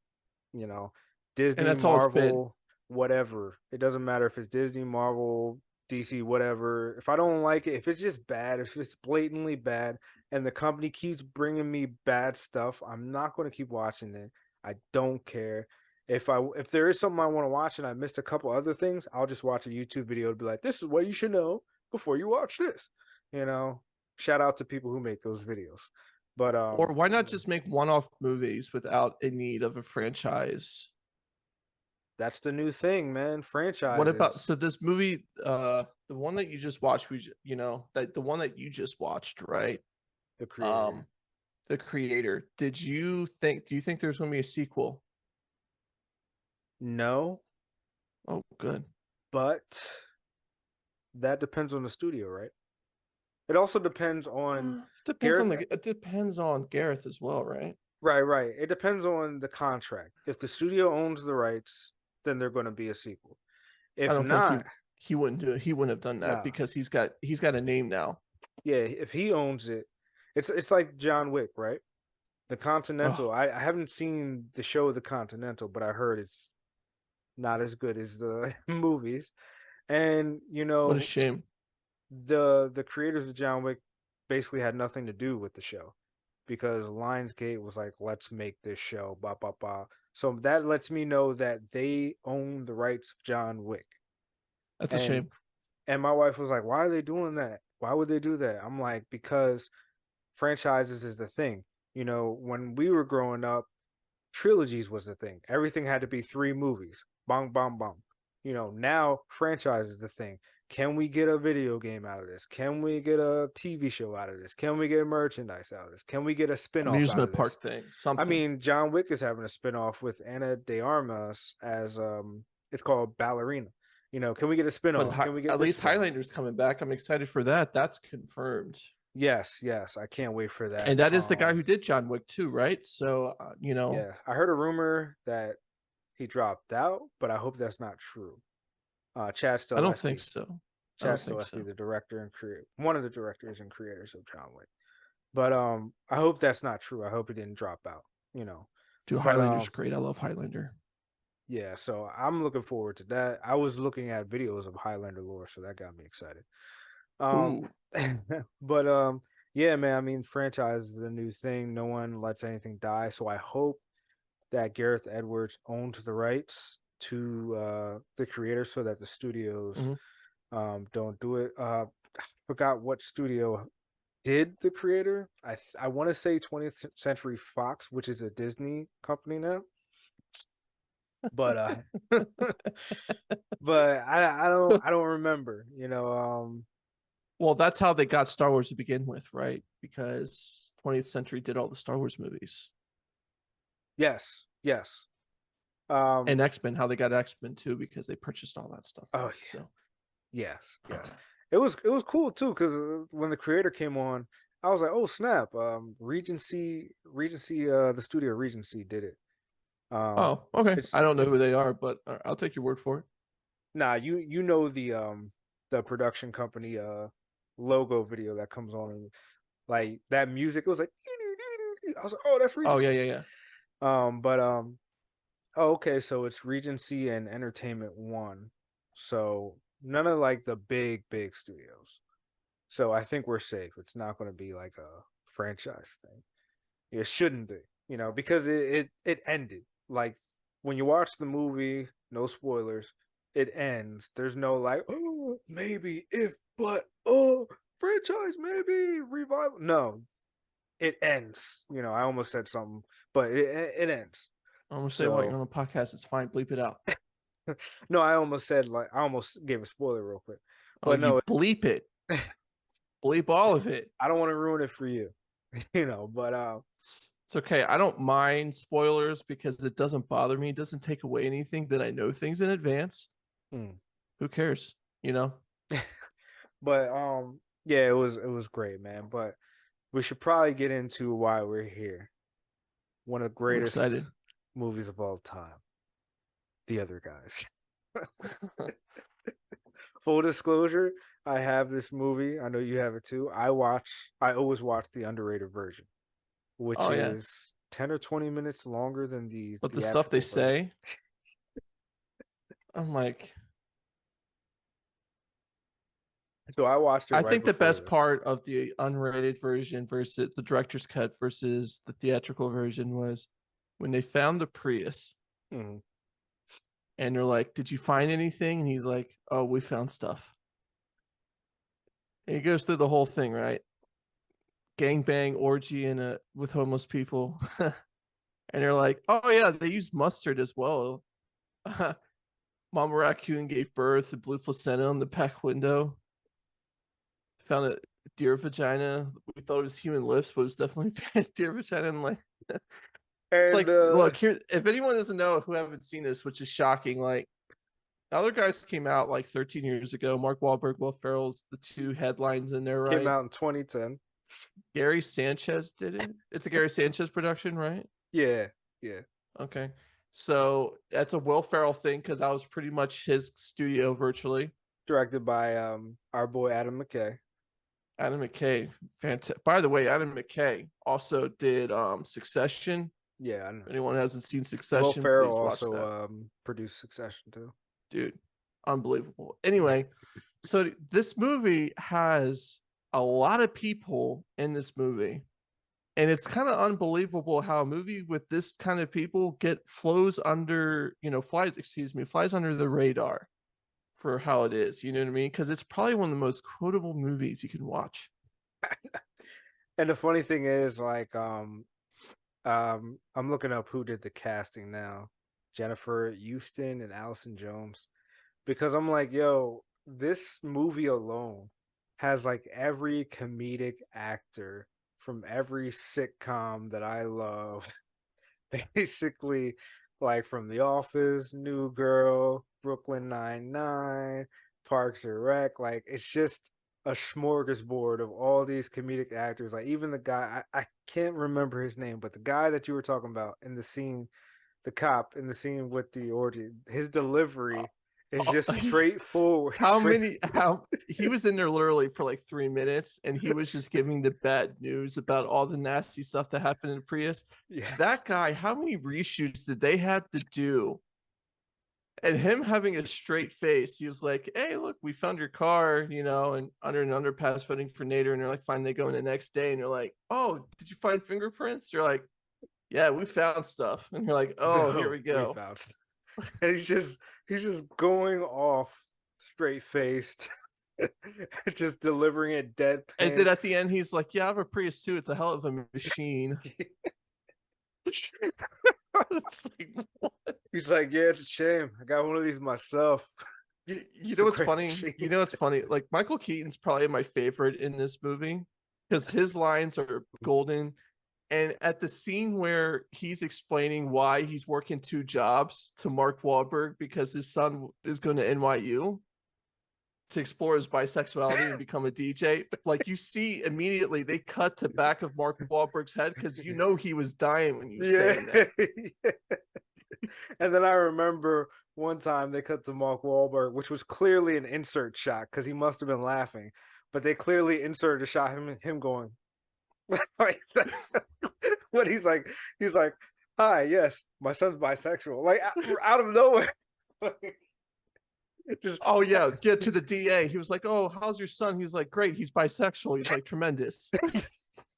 You know, And Disney, that's all it's been. Marvel, whatever. It doesn't matter if it's Disney, Marvel, DC, whatever. If I don't like it, if it's just bad, if it's blatantly bad, and the company keeps bringing me bad stuff, I'm not going to keep watching it. I don't care. If there is something I want to watch and I missed a couple other things, I'll just watch a YouTube video to be like, this is what you should know before you watch this. You know, shout out to people who make those videos. But Or why not just make one-off movies without a need of a franchise? that's the new thing, man. What about Franchises. so this movie, the one that you just watched, that the one that you just watched, right? The creator. Um, the creator. Do you think there's gonna be a sequel? No, Oh, good. but that depends on the studio, right? It also depends on Depends on Gareth. the. It depends on Gareth as well, right? Right, right. It depends on the contract. If the studio owns the rights, then they're going to be a sequel. I If don't think not, he wouldn't do it. He wouldn't have done that nah. because he's got a name now. Yeah, if he owns it, it's like John Wick, right? The Continental. Oh, I haven't seen the show The Continental, but I heard it's not as good as the movies. And what a shame. the creators of John Wick basically had nothing to do with the show because Lionsgate was like, let's make this show, blah blah blah. So that lets me know that they own the rights of John Wick. That's a And shame. and my wife was like, why are they doing that? Why would they do that? I'm like, because franchises is the thing. When we were growing up, trilogies was the thing. Everything had to be three movies. Bong, bong, bong. Now franchise is the thing. Can we get a video game out of this? Can we get a TV show out of this? Can we get merchandise out of this? Can we get a spin-off out Amusement of this? park thing, I something. mean, John Wick is having a spin-off with Anna de Armas as it's called Ballerina. Can we get a But spin-off? Can we get at this least spin-off? Highlander's coming back. I'm excited for that. That's confirmed. Yes, yes, I can't wait for that. And that is the guy who did John Wick too, right? So Yeah, I heard a rumor that he dropped out, but I hope that's not true. Chad I don't think Stileski, so. I Chad don't think Stileski, so. the director and creator, one of the directors and creators of John Wick. But I hope that's not true. I hope he didn't drop out. You know, Dude, but Highlander's great. I love Highlander. yeah. So I'm looking forward to that. I was looking at videos of Highlander lore, so that got me excited. Um, Ooh, but yeah, man. I mean, franchise is the new thing. No one lets anything die. So I hope that Gareth Edwards owns the rights to the creator so that the studios hmm don't do it. I forgot what studio did the creator. I want to say 20th Century Fox, which is a Disney company now. But but I don't remember. well, that's how they got Star Wars to begin with, right? Because 20th Century did all the Star Wars movies Yes, yes. Um and X Men. How they got X Men too, because they purchased all that stuff, oh right? yeah, So yes, yes. It was cool too because when the creator came on, I was like, oh snap! Regency, the studio Regency did it. oh, okay. It's I don't know who they are, but I'll take your word for it. nah, you know the production company logo video that comes on and like that music. It was like I was like, oh, that's Oh yeah, Regency. yeah, yeah. But oh, okay, so it's Regency and Entertainment One, so none of like the big studios. So I think we're safe. It's not going to be like a franchise thing. It shouldn't be, because it ended. Like when you watch the movie, no spoilers, it ends. There's no like, oh, maybe if, but oh, franchise maybe revival. No, it ends. I almost said something, but it ends. I'm gonna say while you're So on the podcast, it's fine. Bleep it out. no, I almost said like I almost gave a spoiler real quick, Oh, but you no, bleep it. Bleep all of it. I don't want to ruin it for you, But It's okay. I don't mind spoilers because it doesn't bother me. It doesn't take away anything that I know things in advance. hmm. Who cares? You know? But yeah, it was great, man. But we should probably get into why we're here. One of the I'm greatest excited. movies of all time. The Other Guys. Full disclosure, I have this movie. I know you have it too. I always watch the underrated version, which Oh yeah. is 10 or 20 minutes longer than the But the stuff they theatrical version. say, I'm like, So I watched it I right think the before best this. part of the unrated version versus the director's cut versus the theatrical version was when they found the Prius Mhm. and they're like, "Did you find anything?" And he's like, "Oh, we found stuff." And he goes through the whole thing, right? Gangbang orgy in a with homeless people. And they're like, "Oh yeah, they used mustard as well." Mama raccoon gave birth, a blue placenta on the back window. Found a deer vagina. We thought it was human lips, but it's definitely deer vagina. And like, it's And like, look here. If anyone doesn't know who haven't seen this, which is shocking, like The other guys came out like 13 years ago. Mark Wahlberg, Will Ferrell's the two headlines in there, Came right? out in 2010. Gary Sanchez did it. It's a Gary Sanchez production, right? Yeah, yeah. Okay. So that's a Will Ferrell thing because that was pretty much his studio virtually. Directed by our boy Adam McKay. Adam McKay, fantastic. By the way, Adam McKay also did Succession. Yeah, I know. If anyone hasn't seen Will Succession, Ferrell please watch also that. produced Succession too. Dude, unbelievable. Anyway, so this movie has a lot of people in this movie. And it's kind of unbelievable how a movie with this kind of people flies under the radar for how it is. You know what I mean? Because it's probably one of the most quotable movies you can watch. And the funny thing is, like, I'm looking up who did the casting now. Jennifer Houston and Allison Jones. Because I'm like, yo, this movie alone has like every comedic actor from every sitcom that I love. Basically, like from The Office, New Girl, Brooklyn Nine-Nine, Parks and Rec. Like it's just a smorgasbord of all these comedic actors. Like even the guy I can't remember his name, but the guy that you were talking about in the scene, the cop in the scene with the orgy, his delivery is just straightforward. How he was in there literally for like 3 minutes and he was just giving the bad news about all the nasty stuff that happened in Prius. Yeah. That guy, how many reshoots did they have to do? And him having a straight face, he was like, "Hey, look, we found your car, and under an underpass voting for Nader." And they're like, "Fine." They go in the next day, and they're like, "Oh, did you find fingerprints?" You're like, "Yeah, we found stuff." And you're like, "Oh, here So we we go." found and he's just going off straight faced, just delivering it And then deadpan. at the end, he's like, "Yeah, I have a Prius too. It's a hell of a machine." It's like, what? He's like, yeah, it's a shame. I got one of these myself. You It's know a what's great funny? You machine. know what's funny? Like Michael Keaton's probably my favorite in this movie because his lines are golden. And at the scene where he's explaining why he's working two jobs to Mark Wahlberg because his son is going to NYU to explore his bisexuality and become a DJ, like you see immediately they cut to back of Mark Wahlberg's head because he was dying when you Yeah. saying that. And then I remember one time they cut to Mark Wahlberg, which was clearly an insert shot because he must have been laughing, but they clearly inserted a shot him going like what he's like, hi, yes, my son's bisexual, like out of nowhere. Just Oh yeah, get to the DA. He was like, "Oh, how's your son?" He's like, "Great, he's bisexual." He's like, "Tremendous."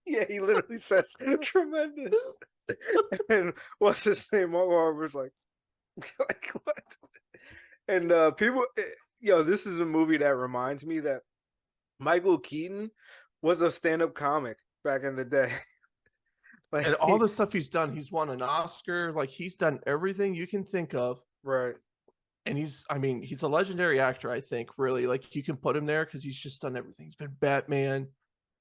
yeah, he literally says tremendous. And what's his name? Mark Wahlberg's like what? And people, this is a movie that reminds me that Michael Keaton was a stand-up comic back in the day. Like And all the stuff he's done, he's won an Oscar. Like he's done everything you can think of. right. And he's a legendary actor, I think, really. Like you can put him there because he's just done everything. He's been Batman.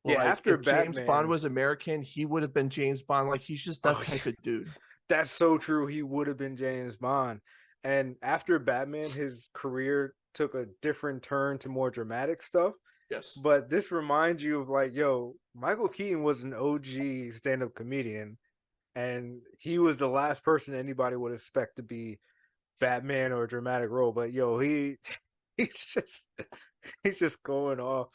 Yeah, Like after if James Bond Batman. was American, he would have been James Bond. Like he's just that Oh, type of dude. that's so true. He would have been James Bond. And after Batman, his career took a different turn to more dramatic stuff. Yes. But this reminds you of like, yo, Michael Keaton was an OG stand-up comedian, and he was the last person anybody would expect to be Batman or a dramatic role. But yo, he's just he's just going off.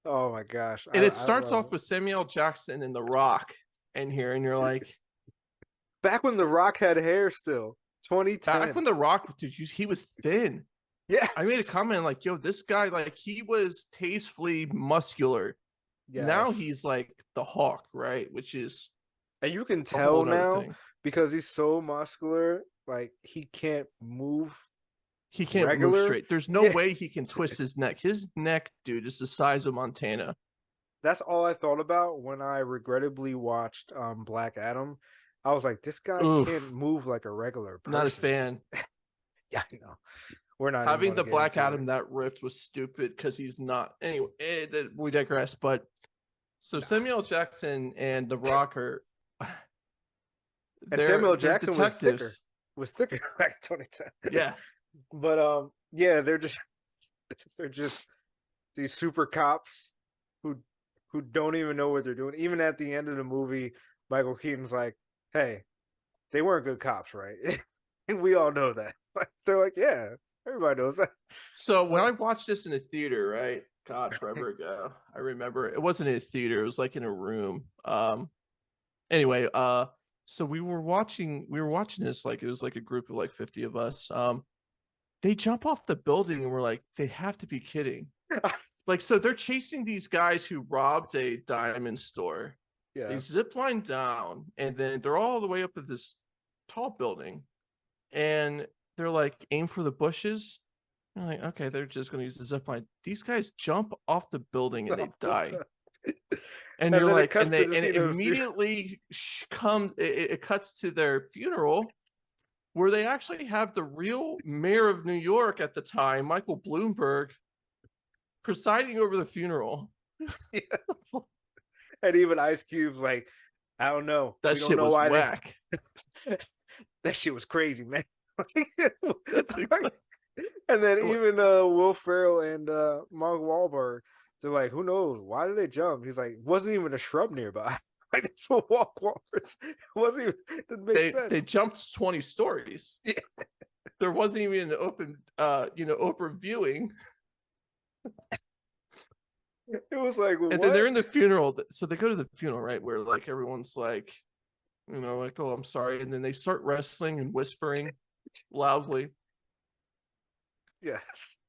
Oh my gosh, And it I starts love off it. with Samuel Jackson and The Rock in here, and you're like, Back when The Rock had hair still, back 2010. when The Rock, dude, he was thin. I made a Yes, comment like, yo, this guy, like, he was tastefully muscular. Now yes. he's like the Hawk, right? Which is And you can a whole tell nother now thing. because he's so muscular, like he can't move He can't move regular. straight. There's no Yeah, way he can twist his neck. His neck, dude, is the size of Montana. that's all I thought about when I regrettably watched Black Adam. I was like, this guy can't Oof, move like a regular not a person. fan. Yeah, I know. We're not even Having going to the get Black into it. Adam that ripped was stupid because he's not. Anyway, we digress. But so No. Samuel Jackson and The Rock are And Samuel they're Jackson was thicker. detectives. Was thicker back in 2010. Yeah, But Yeah, they're just these super cops who who don't even know what they're doing. Even at the end of the movie, Michael Keaton's like, "Hey, they weren't good cops, right?" And we all know that. Like, they're like, "Yeah, everybody knows that." So when But I watched this in a theater, right? Gosh, forever ago, I remember it wasn't in a theater; it was like in a room. Anyway, so we were watching this like it was like a group of like 50 of us. They jump off the building and we're like, they have to be kidding. Like, so they're chasing these guys who robbed a diamond store. They yeah, zip line down and then they're all the way up at this tall building and they're like, aim for the bushes. I'm like, okay, they're just gonna use the zip line. These guys jump off the building and they off the die. top. And And you're then it like, cuts and to they the and it scene of immediately comes. It cuts to their funeral, where they actually have the real mayor of New York at the time, Michael Bloomberg, presiding over the funeral. yeah. And even Ice Cube's like, "I don't know. That We don't shit know was why they." whack. That shit was crazy, man. That's exactly. And then even Will Ferrell and Mark Wahlberg, they're like, "Who knows? Why did they jump?" He's like, "Wasn't even a shrub nearby." Like that's what walkers. It wasn't even. It didn't make They sense. jumped 20 stories. Yeah. There wasn't even an open viewing. It was like And then what? they're in the funeral. So they go to the funeral, right? Where like everyone's like, like, oh, I'm sorry. And then they start wrestling and whispering loudly. Yes.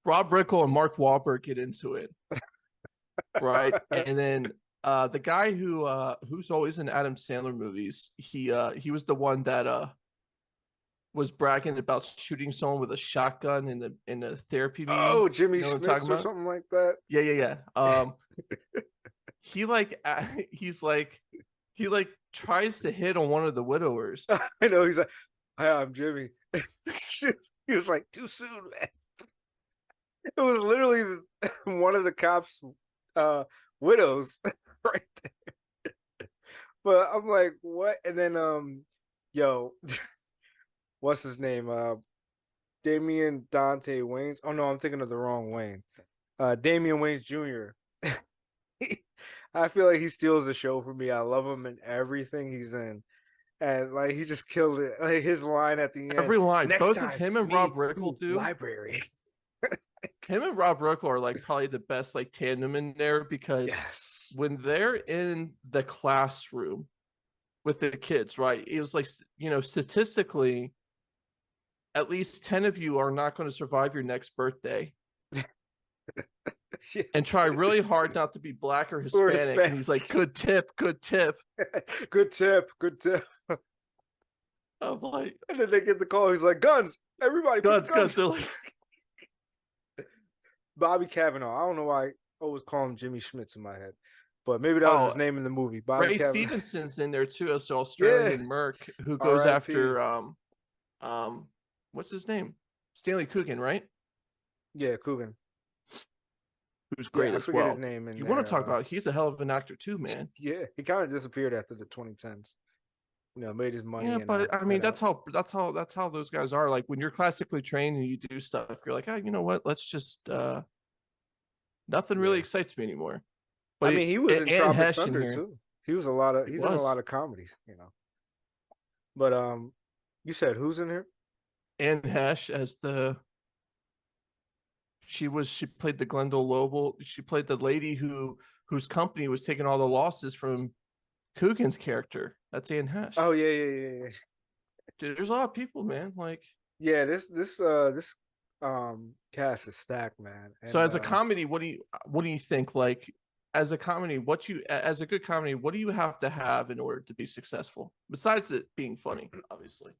Rob Riggle and Mark Wahlberg get into it, right? And then the guy who's always in Adam Sandler movies, he was the one that was bragging about shooting someone with a shotgun in a therapy meeting. Oh, Jimmy You know what I'm talking Schmitz or about? something like that. Yeah, yeah, yeah. He like he like tries to hit on one of the widowers. I know. He's like, "Hi, I'm Jimmy." He was like, "Too soon, man." It was literally one of the cops' widows, right there. But I'm like, what? And then yo, what's his name? Damian Dante Waynes. Oh no, I'm thinking of the wrong Wayne. Damian Waynes Jr. I feel like he steals the show for me. I love him in everything he's in. And like he just killed it. Like his line at the end. Every line, Next both of time, him and Rob me, Riggle you, do. library. Him and Rob Riggle are like probably the best like tandem in there because Yes. when they're in the classroom with the kids, right? It was like, statistically, at least 10 of you are not going to survive your next birthday and Yes. try really hard not to be black or Or Hispanic. And Hispanic. he's like, good tip, good tip. Good tip. Good tip. I'm like, And then they get the call. He's like, guns. Everybody put the guns, guns. guns. They're like, Bobby Cavanaugh. I don't know why I always call him Jimmy Schmitz in my head. But maybe that was oh, his name in the movie. Bobby Ray Cavanaugh. Stevenson's in there too, as the Yeah. Australian merc who goes R.I.P. after um what's his name? Stanley Coogan, right? Yeah, Coogan. Who's Yeah, great I as forget his well. name in You want to there. talk about he's a hell of an actor too, man. Yeah, he kind of disappeared after the 2010s. Made his money Yeah, and but I mean got out. that's how those guys are. Like when you're classically trained and you do stuff, you're like, oh, you know what? Let's just nothing really Yeah. excites me anymore. I But mean, he was in and Tropic Hesh in Thunder here. too. He was a lot of He he's in a lot was. of comedies. But you said who's in here? And Hesh as the she played the Glendale Lobel. She played the lady whose company was taking all the losses from Coogan's character. That's Anne Oh Hesh. yeah, yeah, yeah, yeah. Dude, there's a lot of people, man. Like, Yeah, this cast is stacked, man. so And as a comedy, what do you think? Like, as a comedy, as a good comedy, what do you have to have in order to be successful? Besides it being funny, obviously.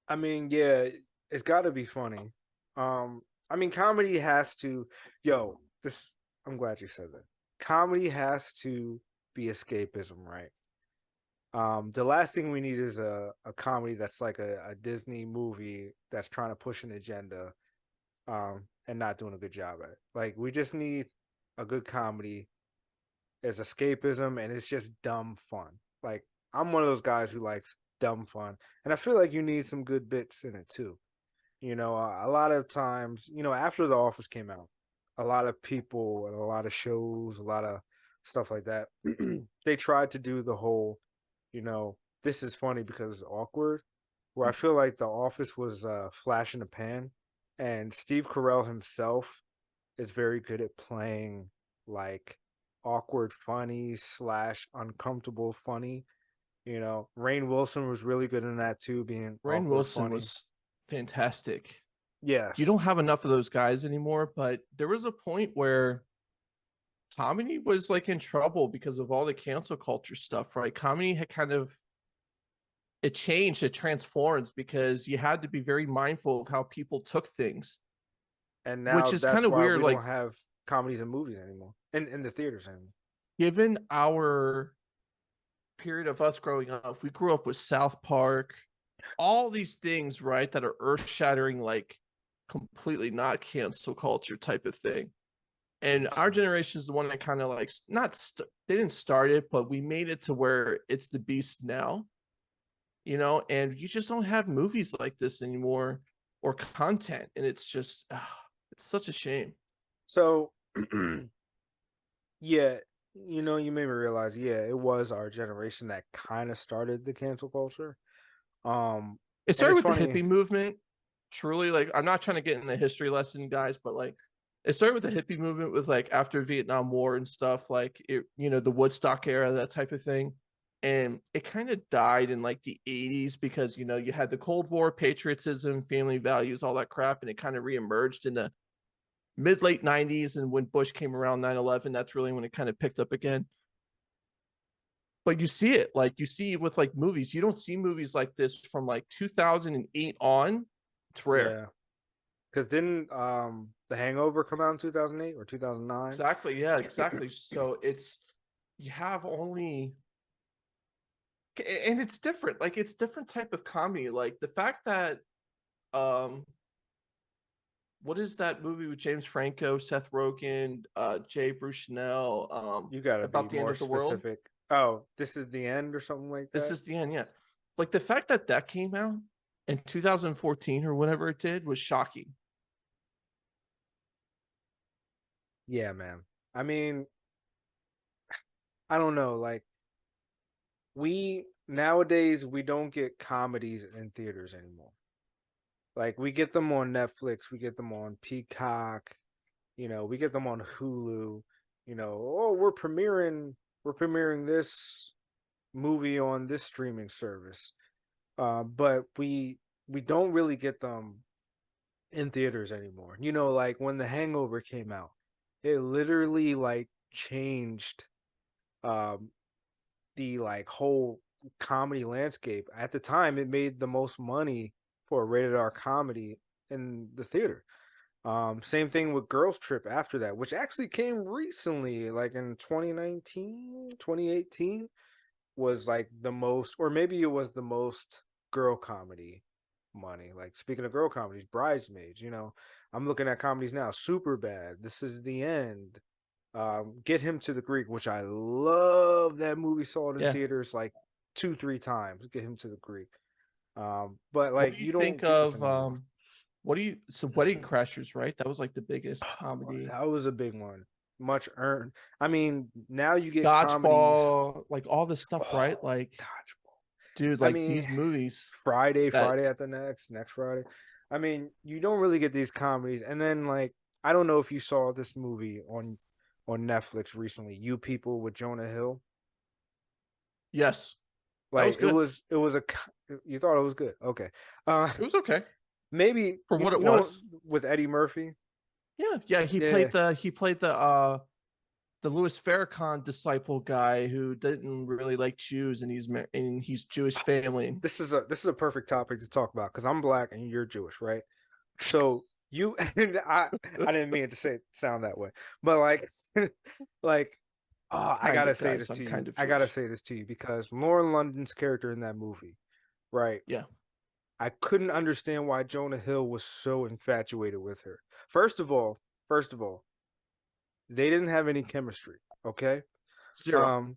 I mean, yeah, it's got to be funny. I mean, comedy has to, yo, this. I'm glad you said that. Comedy has to be escapism, right? The last thing we need is a comedy that's like a Disney movie that's trying to push an agenda, and not doing a good job at it. Like we just need a good comedy as escapism, and it's just dumb fun. Like I'm one of those guys who likes dumb fun, and I feel like you need some good bits in it too. A lot of times, after The Office came out, a lot of people and a lot of shows, a lot of stuff like that, they tried to do the whole, this is funny because it's awkward. Where I feel like The Office was flash in the pan, and Steve Carell himself is very good at playing like awkward funny slash uncomfortable funny. Rainn Wilson was really good in that too, being Rainn awkward Wilson funny. was fantastic. You Yes. don't have enough of those guys anymore, but there was a point where comedy was like in trouble because of all the cancel culture stuff, right? Comedy had kind of it changed, it transformed because you had to be very mindful of how people took things, And which now is kind that's of why weird. we don't Like, have comedies and movies anymore in the theaters anymore. given our period of us growing up, we grew up with South Park, all these things, right, that are earth shattering, like completely not cancel culture type of thing. And our So, generation is the one that kind of like not they didn't start it, but we made it to where it's the beast now, and you just don't have movies like this anymore or content, and it's just it's such a shame. so yeah, you made me realize, yeah, it was our generation that kind of started the cancel culture. Um, It and started it's with the funny, hippie movement. Truly, like I'm not trying to get in the history lesson, guys, but like it started with the hippie movement with like after Vietnam War and stuff, like the Woodstock era, that type of thing. And it kind of died in like the 80s because you had the Cold War, patriotism, family values, all that crap, and it kind of reemerged in the mid late 90s. And when Bush came around 9/11, that's really when it kind of picked up again. But you see it, like you see with like movies. You don't see movies like this from like 2008 on. It's rare. yeah, because didn't The Hangover come out in 2008 or 2009? Exactly. Yeah, exactly. So it's you have only and it's different. Like it's different type of comedy. Like the fact that um what is that movie with James Franco, Seth Rogen, Jay Bruce Chanel, You gotta be about the end more of the world? specific. Oh, this is the end or something like This that. is the end, yeah. Like the fact that that came out in 2014 or whatever it did was shocking. Yeah, man. I mean, I don't know. Like we nowadays we don't get comedies in theaters anymore. Like we get them on Netflix, we get them on Peacock, we get them on Hulu. Oh, we're premiering this movie on this streaming service. But we don't really get them in theaters anymore. Like when The Hangover came out, it literally like changed um the like whole comedy landscape. At the time, it made the most money for a rated R comedy in the theater. Same thing with Girls Trip after that, which actually came recently, like in 2019, 2018, was like the most, or maybe it was the most girl comedy money. Like speaking of girl comedies, Bridesmaids, I'm looking at comedies now. Super Bad, This Is the End, Get Him to the Greek, which I love that movie. Saw it in Yeah. theaters like 2 3 times. Get Him to the Greek. But What like do you you think don't get this of anymore. Wedding Crashers, right? That was like the biggest Oh, comedy. that was a big one. Much earned. I mean, now you get comedies. Dodgeball, like all this stuff, Oh, right? Like, dodgeball. dude, I like mean, these movies Friday, that Friday at the next Friday. I mean, you don't really get these comedies. And then like, I don't know if you saw this movie on Netflix recently. You People with Jonah Hill. yes, that was Like good. it was you thought it was good. Okay. Uh It was okay maybe for you, what it you know was. with Eddie Murphy. Yeah, yeah, Yeah. he played the Louis Farrakhan disciple guy who didn't really like Jews, and he's Jewish family. This is a perfect topic to talk about because I'm black and you're Jewish, right? So you I didn't mean it to sound that way, but like like oh, I Kind gotta of, say guys. this I'm to you. kind of I gotta Jewish. say this to you because Lauren London's character in that movie, right? Yeah. I couldn't understand why Jonah Hill was so infatuated with her. First of all, they didn't have any chemistry, okay? Zero. Um,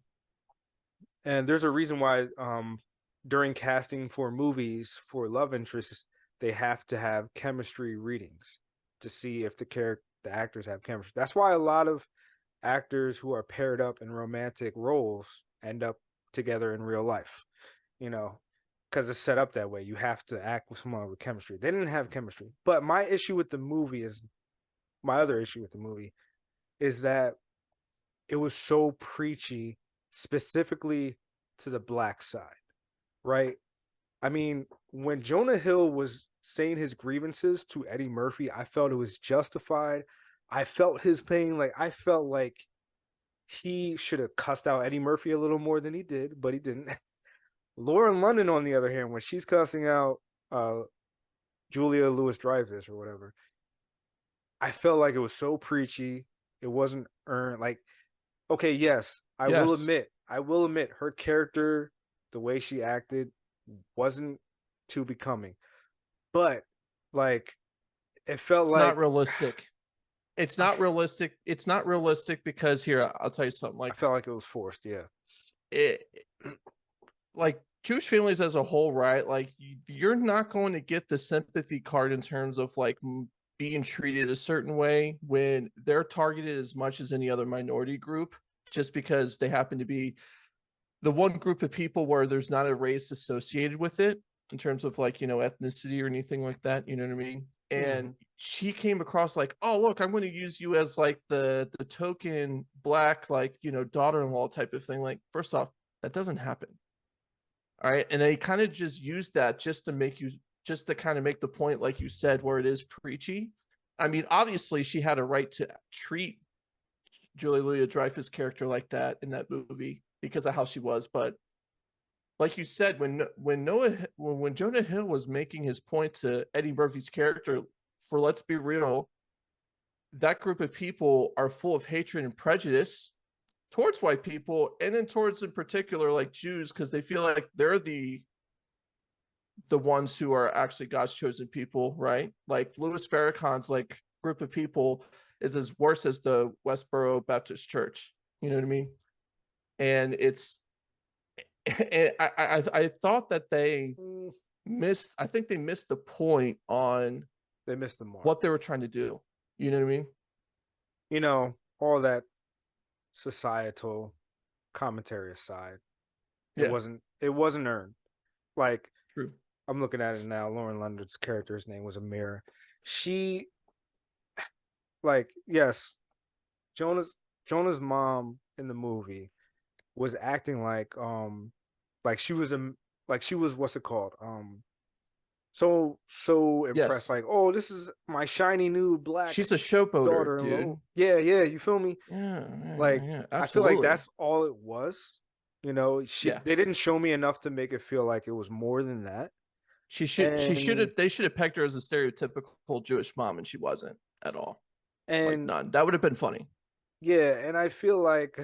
and there's a reason why during casting for movies for love interests they have to have chemistry readings to see if the actors have chemistry. That's why a lot of actors who are paired up in romantic roles end up together in real life, you know, because it's set up that way. You have to act with someone with chemistry. They didn't have chemistry. But my other issue with the movie is that it was so preachy, specifically to the black side, right? I mean, when Jonah Hill was saying his grievances to Eddie Murphy, I felt it was justified. I felt his pain. Like, I felt like he should have cussed out Eddie Murphy a little more than he did, but he didn't. Lauren London, on the other hand, when she's cussing out uh, Julia Louis Dreyfus or whatever, I felt like it was so preachy. It wasn't earned. Like, okay, yes, Yes, I will admit, her character, the way she acted, wasn't too becoming. But like, it felt it's not like realistic. It's I, not realistic. It's not realistic because here, I'll tell you something. I Like felt like it was forced. Yeah. it, like Jewish families as a whole, right? Like you're not going to get the sympathy card in terms of like being treated a certain way when they're targeted as much as any other minority group, just because they happen to be the one group of people where there's not a race associated with it in terms of like, ethnicity or anything like that. You know what I mean? And Mm-hmm. she came across like, oh, look, I'm going to use you as like the token black, like, daughter-in-law type of thing. Like, first off, that doesn't happen. All right. And they kind of just use that just to kind of make the point, like you said, where it is preachy. I mean, obviously, she had a right to treat Julia Louis Dreyfus' character like that in that movie because of how she was. But like you said, when Jonah Hill was making his point to Eddie Murphy's character, for let's be real, that group of people are full of hatred and prejudice towards white people, and then towards in particular like Jews, because they feel like they're the ones who are actually God's chosen people, right? Like Louis Farrakhan's like group of people is as worse as the Westboro Baptist Church. You know what I mean? And it's and I thought that they Mm, missed. I think they missed the point on they missed the mark. what they were trying to do. You know what I mean? All that societal commentary aside, Yeah, it wasn't earned. Like, true. I'm looking at it now. Lauren London's character's name was Amira. She, like, yes, Jonah's Jonah's mom in the movie was acting like she was a like she was, what's it called, so impressed, Yes, like, oh, this is my shiny new black she's a showboater, daughter-in-law. dude. Yeah, yeah, you feel me? Yeah, yeah, yeah, Like, yeah. I feel like Absolutely. that's all it was. Yeah. They didn't show me enough to make it feel like it was more than that. She should And have they should have pegged her as a stereotypical Jewish mom, and she wasn't at all. Like and none. That would have been funny. yeah, and I feel like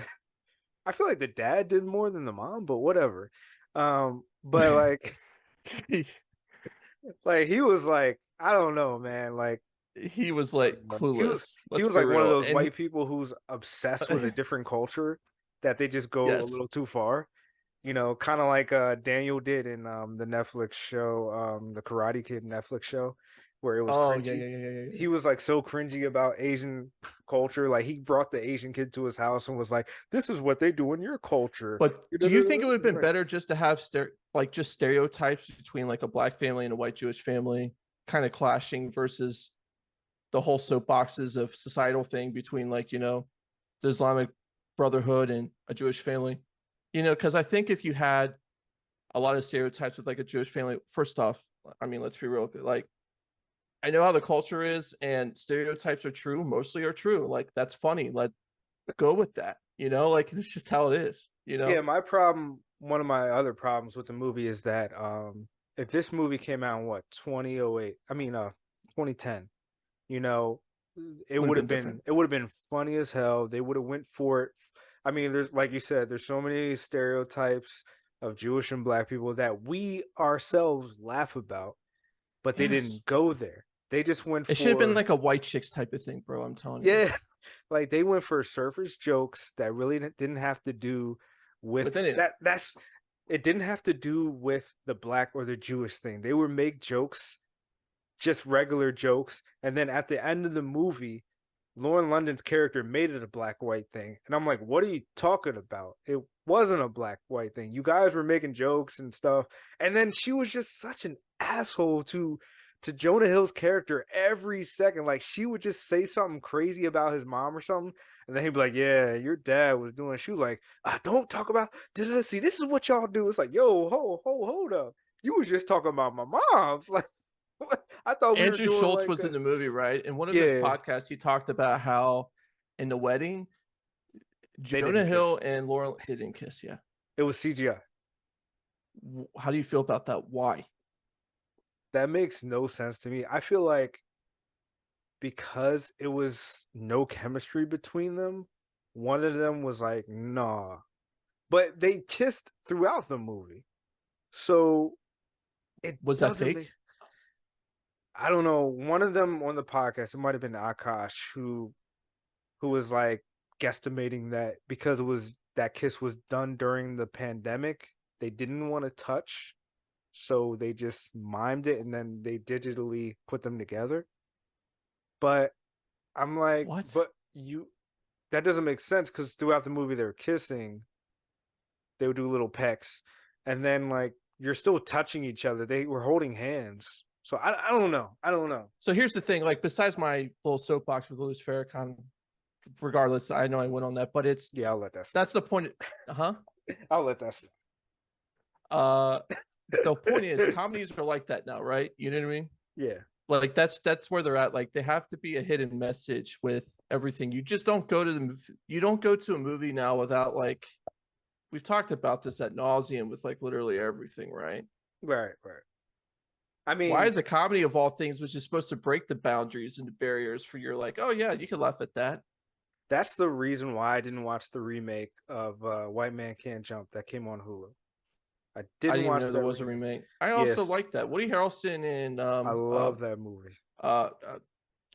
I feel like the dad did more than the mom, but whatever. But like like he was like, I don't know, man. Like, He was I like don't know. clueless. He Let's was be like one of real. those And white people who's obsessed with a different culture that they just go a yes. little too far. Kind of like Daniel did in the Netflix show, the Karate Kid Netflix show, where it was Oh yeah, cringy. yeah, yeah, yeah, yeah, yeah. He was like so cringy about Asian culture. Like, he brought the Asian kid to his house and was like, "This is what they do in your culture." But do you think it would have been Like, better just to have like just stereotypes between like a black family and a white Jewish family kind of clashing versus the whole soapboxes of societal thing between like, the Islamic Brotherhood and a Jewish family? Because I think if you had a lot of stereotypes with like a Jewish family, first off, I mean, let's be real, like I know how the culture is and stereotypes are true, mostly are true. Like that's funny. Let go with that. Like it's just how it is. yeah, one of my other problems with the movie is that if this movie came out in what, 2008, I mean 2010, you know, Would have been different. it would have been funny as hell. They would have went for it. I mean, there's, like you said, there's so many stereotypes of Jewish and black people that we ourselves laugh about, but they Yes. didn't go there. They just went It should have been for, like a white chicks type of thing, bro. I'm telling you. yeah, like they went for surface jokes that really didn't have to do with Within it. that. It didn't have to do with the black or the Jewish thing. They would make jokes just regular jokes. And then at the end of the movie, Lauren London's character made it a black white thing. And I'm like, what are you talking about? It wasn't a black white thing. You guys were making jokes and stuff. And then she was just such an asshole to Jonah Hill's character every second. Like she would just say something crazy about his mom or something. And then he'd be like, yeah, your dad was doing. She was like, don't talk about. See, this is what y'all do. It's like, yo, hold up. You was just talking about my mom's. Like, I thought we were Andrew doing Schultz like was in the movie, right? In one of his yeah, podcasts, he talked about how in the wedding, they Jonah didn't Hill kiss. and Laurel they didn't kiss. Yeah. It was CGI. How do you feel about that? Why? That makes no sense to me. I feel like because it was no chemistry between them, one of them was like, nah. But they kissed throughout the movie. So it Was that doesn't fake? make I don't know. One of them on the podcast, it might have been Akash, who was like guesstimating that because it was that kiss was done during the pandemic, they didn't want to touch, so they just mimed it and then they digitally put them together. But I'm like, What? but you that doesn't make sense because throughout the movie they're kissing, they would do little pecks, and then like you're still touching each other. They were holding hands. So I don't know. I don't know. So here's the thing. Like, besides my little soapbox with Louis Farrakhan, regardless, I know I went on that, but Yeah, I'll let that slide. that's the point. Huh? I'll let that slide. Uh, the point is, comedies are like that now, right? You know what I mean? Yeah. Like that's where they're at. Like they have to be a hidden message with everything. You just don't go to you don't go to a movie now without like we've talked about this at nauseum with like literally everything, right? Right, right. I Why mean, is a comedy of all things which is supposed to break the boundaries and the barriers for your like, oh yeah, you can laugh at that. that's the reason why I didn't watch the remake of White Man Can't Jump that came on Hulu. I I didn't didn't even watch know there that was a remake. remake. I also Yes, like that. Woody Harrelson and I love that movie. uh, uh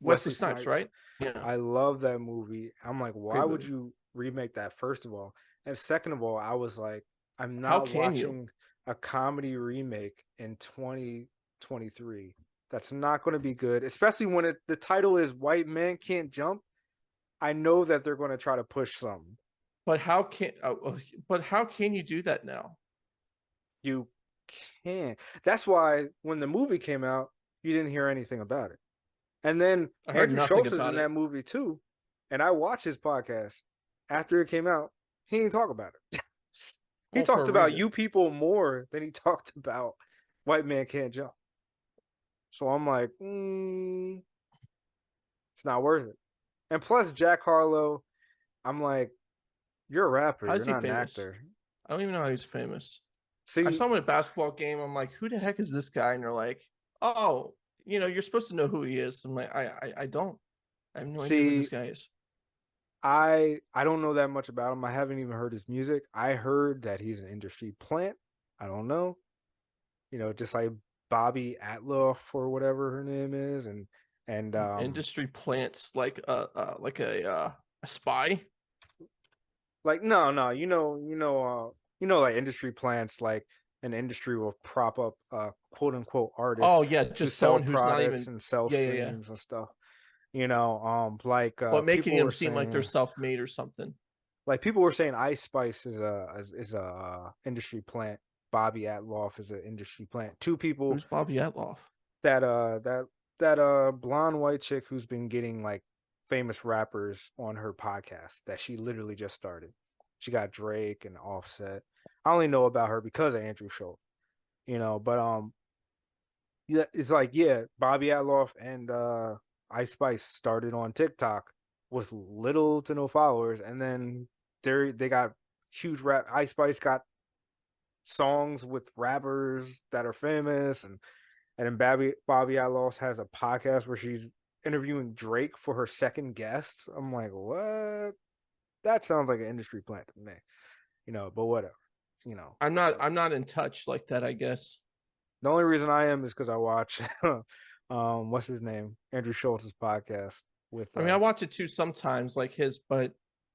Wesley Wesley Snipes, Snipes. right? Yeah, I love that movie. I'm like, why great would movie. you remake that, first of all? And second of all, I was like, I'm How not can you? watching a comedy remake in 2023. That's not going to be good, especially when the title is White Man Can't Jump. I know that they're going to try to push something. But how can? But how can you do that now? You can't. That's why when the movie came out, you didn't hear anything about it. And then I heard Andrew nothing Schultz is about in it. that movie too. And I watched his podcast after it came out. He didn't talk about it. He Well, for a talked about reason. you people more than he talked about White Man Can't Jump. So I'm like, it's not worth it. And plus, Jack Harlow, I'm like, you're a rapper. How You're is he not an famous? actor. I don't even know how he's famous. I See, saw him at a basketball game. I'm like, who the heck is this guy? And they're like, oh, you're supposed to know who he is. I'm like, I don't. I have no idea who this see, guy is. I don't know that much about him. I haven't even heard his music. I heard that he's an industry plant. I don't know. Just like Bobby Atloff or whatever her name is, and Industry plants like a spy. like no, like industry plants, like an industry will prop up quote unquote Oh artists yeah, to just sell someone who's not products even. and sell Yeah, yeah, yeah. streams and stuff. Like But making them seem like they're self-made or something. people were saying Ice Spice is a industry plant. Bobby Atloff is an industry plant. Two people Who's Bobby Atloff? that blonde white chick who's been getting like famous rappers on her podcast that she literally just started. She got Drake and Offset. I only know about her because of Andrew Schultz, but yeah, it's like yeah, Bobby Atloff and Ice Spice started on TikTok with little to no followers, and then they got huge rap. Ice Spice got songs with rappers that are famous, and then Bobby Outlaws has a podcast where she's interviewing Drake for her second guest. I'm like, what? That sounds like an industry plant to me, but whatever, I'm not in touch like that, I guess. The only reason I am is because I watch, what's his name, Andrew Schultz's podcast with, I mean, I watch it too sometimes, like his, but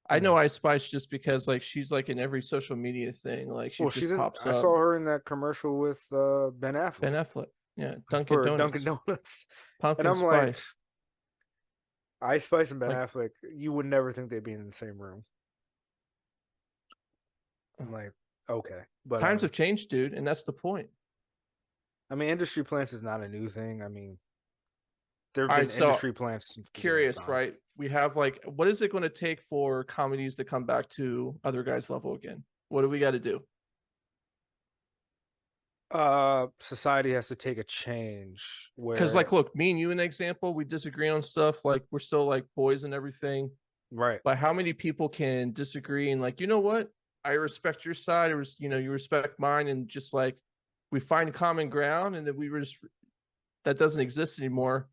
I hmm. know Ice Spice just because like she's like in every social media thing, like she Well, just pops I up. saw her in that commercial with Ben Affleck. Ben Affleck. Yeah, Dunkin' for Dunkin' Donuts, Donuts. And pumpkin I'm like, spice. Ice Spice and Ben Like, Affleck, you would never think they'd be in the same room. I'm like, okay. But times have changed, dude, and that's the point. I mean, industry plants is not a new thing. I mean, there have All right, been so industry plants since the beginning of curious, time. right? We have like, what is it going to take for comedies to come back to other guys' level again? What do we got to do? Society has to take a change Because, where, like, look, me and you, an example, we disagree on stuff. Like, we're still like boys and everything. right, But how many people can disagree and like, you know what? I respect your side, or you respect mine, and just like we find common ground, and that we were just that doesn't exist anymore.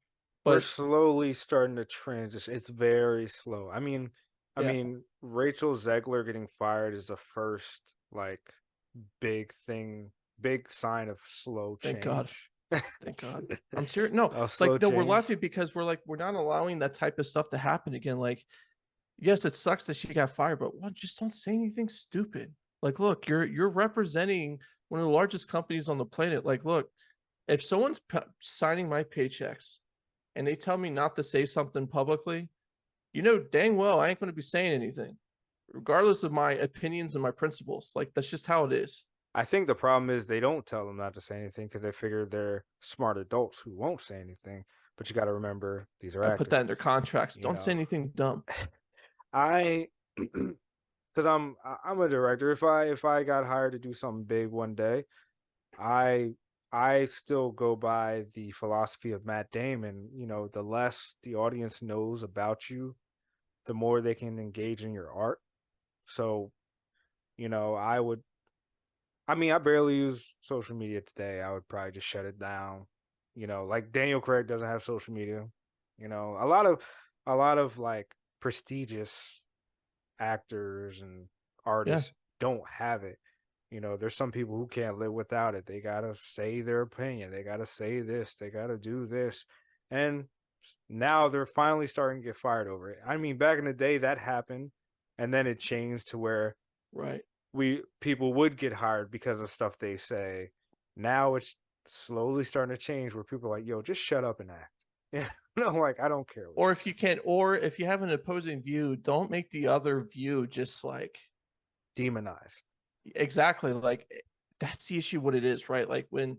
we're But slowly starting to transition. It's very slow. I yeah, mean, Rachel Zegler getting fired is the first like big thing, big sign of slow thank God. change. Thank God. I'm serious. No, A slow like no, we're change. laughing because we're not allowing that type of stuff to happen again. Like, yes, it sucks that she got fired, but well, just don't say anything stupid. Like, look, you're representing one of the largest companies on the planet. Like, look, if someone's signing my paychecks and they tell me not to say something publicly, you know dang well I ain't going to be saying anything, regardless of my opinions and my principles. Like, that's just how it is. I think the problem is they don't tell them not to say anything because they figure they're smart adults who won't say anything. But you got to remember these are I put actors. that in their contracts. You Don't say know, anything dumb. I because I'm a director. If I got hired to do something big one day, I I still go by the philosophy of Matt Damon. You know, the less the audience knows about you, the more they can engage in your art. So, I would. I mean, I barely use social media today. I would probably just shut it down. Like Daniel Craig doesn't have social media. A lot of like prestigious actors and Yeah. artists don't have it. There's some people who can't live without it. They gotta say their opinion. They gotta say this. They gotta do this. And now they're finally starting to get fired over it. I mean, back in the day that happened, and then it changed to where Right. we people would get hired because of stuff they say. Now it's slowly starting to change where people are like, yo, just shut up and act. Yeah. No, like I don't care what Or you if you can, or if you have an opposing view, don't make the other view just like demonize. exactly like that's the issue. What it is, right? Like when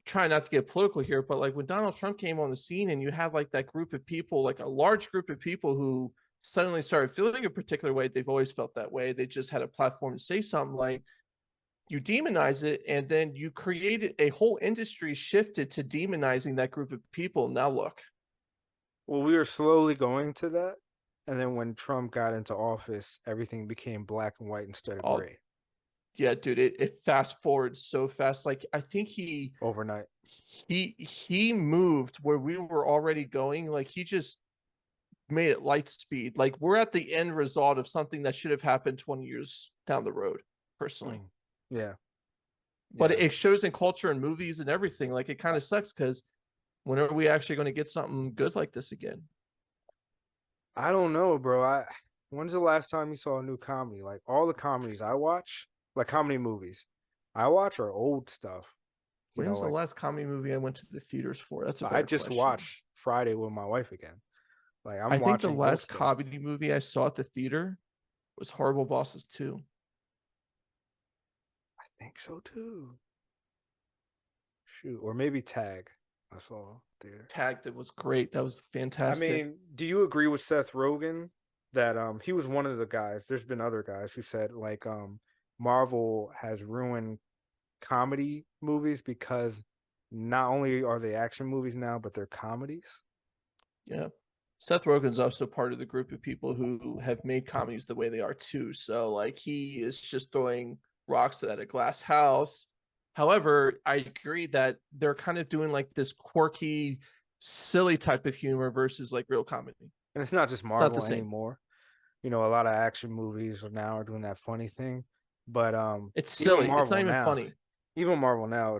try not to get political here, but like when Donald Trump came on the scene and you had like that group of people, like a large group of people who suddenly started feeling a particular way, they've always felt that way. They just had a platform to say something. Like, you demonize it, and then you created a whole industry shifted to demonizing that group of people. Now look, Well, we were slowly going to that. And then when Trump got into office, everything became black and white instead of all gray yeah, dude, it fast forwards so fast. Like, I think overnight. he moved where we were already going. Like, he just made it light speed. Like, we're at the end result of something that should have happened 20 years down the road, personally. Mm. Yeah. But Yeah. it shows in culture and movies and everything. Like, it kind of sucks because when are we actually going to get something good like this again? I don't know, bro. When's the last time you saw a new comedy? Like all the comedies I watch, like comedy movies I watch are old stuff. When was the Like last comedy movie I went to the theaters for? That's a I better just question. watched Friday with my wife again. Like I I'm think the watching old last stuff. comedy movie I saw at the theater was Horrible Bosses 2. I think so too. Shoot, or maybe Tag. I saw there. Tagged, it was great. That was I fantastic. mean, do you agree with Seth Rogen that he was one of the guys? There's been other guys who said like Marvel has ruined comedy movies because not only are they action movies now, but they're comedies. Yeah. Seth Rogen's also part of the group of people who have made comedies the way they are too. So like he is just throwing rocks at a glass house. However, I agree that they're kind of doing like this quirky, silly type of humor versus like real comedy. And it's not just It's not the Marvel same. anymore. A lot of action movies are now are doing that funny thing. But It's even silly. It's not Marvel even now, funny. even Marvel now,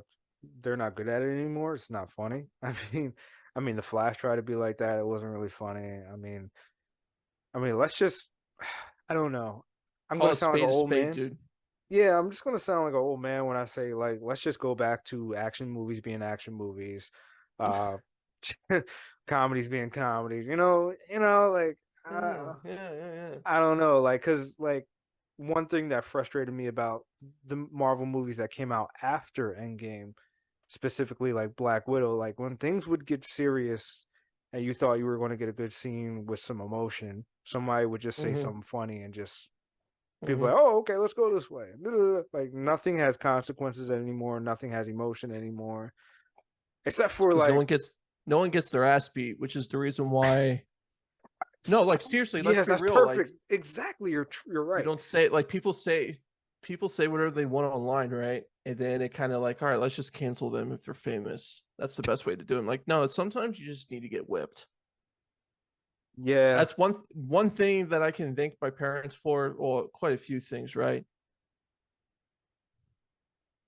they're not good at it anymore. It's not funny. The Flash tried to be like that. It wasn't really funny. Let's just I don't know. I'm Call gonna a sound like an spade, old man. dude. Yeah, I'm just gonna sound like an old man when I say like let's just go back to action movies being action movies, uh, comedies being comedies. Like Yeah, yeah, yeah, yeah. I don't know, like because like one thing that frustrated me about the Marvel movies that came out after Endgame, specifically like Black Widow, like when things would get serious and you thought you were going to get a good scene with some emotion, somebody would just say Mm-hmm. something funny and just people Mm-hmm. like, oh, okay, let's go this way. Like nothing has consequences anymore. Nothing has emotion anymore, except for Because like, no one gets their ass beat, which is the reason why. No, like seriously, let's yes, be that's real. Like perfect. Exactly, you're you right. don't say like people say whatever they want online, right? And then it kind of like, all right, let's just cancel them if they're famous. That's the best way to do it. Like, no, sometimes you just need to get whipped. Yeah. That's one thing that I can thank my parents for, or quite a few things, right?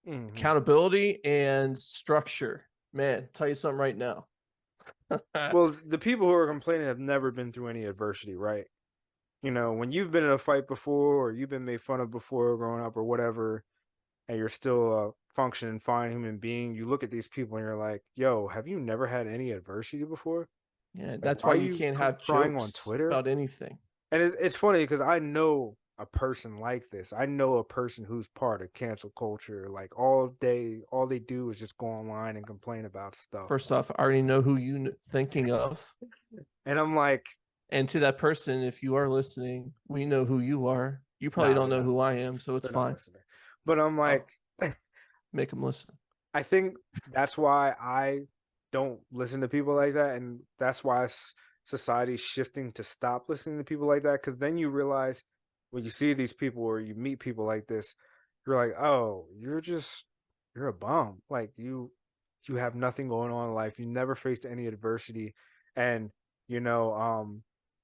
Hmm. Accountability and structure. Man, tell you something right now. Well, the people who are complaining have never been through any adversity, right? When you've been in a fight before or you've been made fun of before growing up or whatever, and you're still a functioning, fine human being, you look at these people and you're like, yo, have you never had any adversity before? Yeah, Like, that's why why are you you can't have crying on jokes Twitter? about anything. And it's funny because I know a person like this. I know a person who's part of cancel culture. Like all they do is just go online and complain about stuff. First off, I already know who you thinking of. And I'm like, And to that person, if you are listening, we know who you are. You probably nah, don't know who I am, so it's they're not fine. listening. But I'm like, Oh, make them listen. I think that's why I don't listen to people like that, and that's why society's shifting to stop listening to people like that. Because then you realize when you see these people or you meet people like this, you're like, oh, you're a bum. Like you have nothing going on in life. You never faced any adversity, and you know,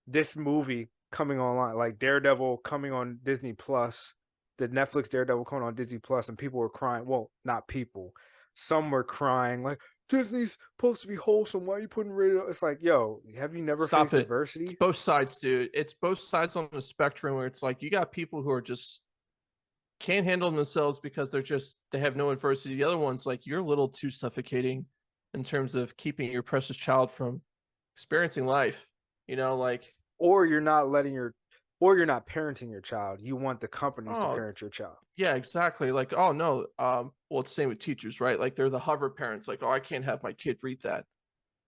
this movie coming online, like Daredevil coming on Disney Plus, the Netflix Daredevil coming on Disney Plus, and people were crying. Well, not people, some were crying like Disney's supposed to be wholesome. Why are you putting rated? It's like, yo, have you never Stop faced it. It's adversity? both sides, dude. It's both sides on the spectrum where it's like you got people who are just can't handle themselves because they have no adversity. The other one's like you're a little too suffocating in terms of keeping your precious child from experiencing life. Like, Or you're not parenting your child. You want the companies to oh, parent your child. yeah, exactly. Like, oh no, well, it's the same with teachers, right? Like they're the hover parents, like, oh, I can't have my kid read that.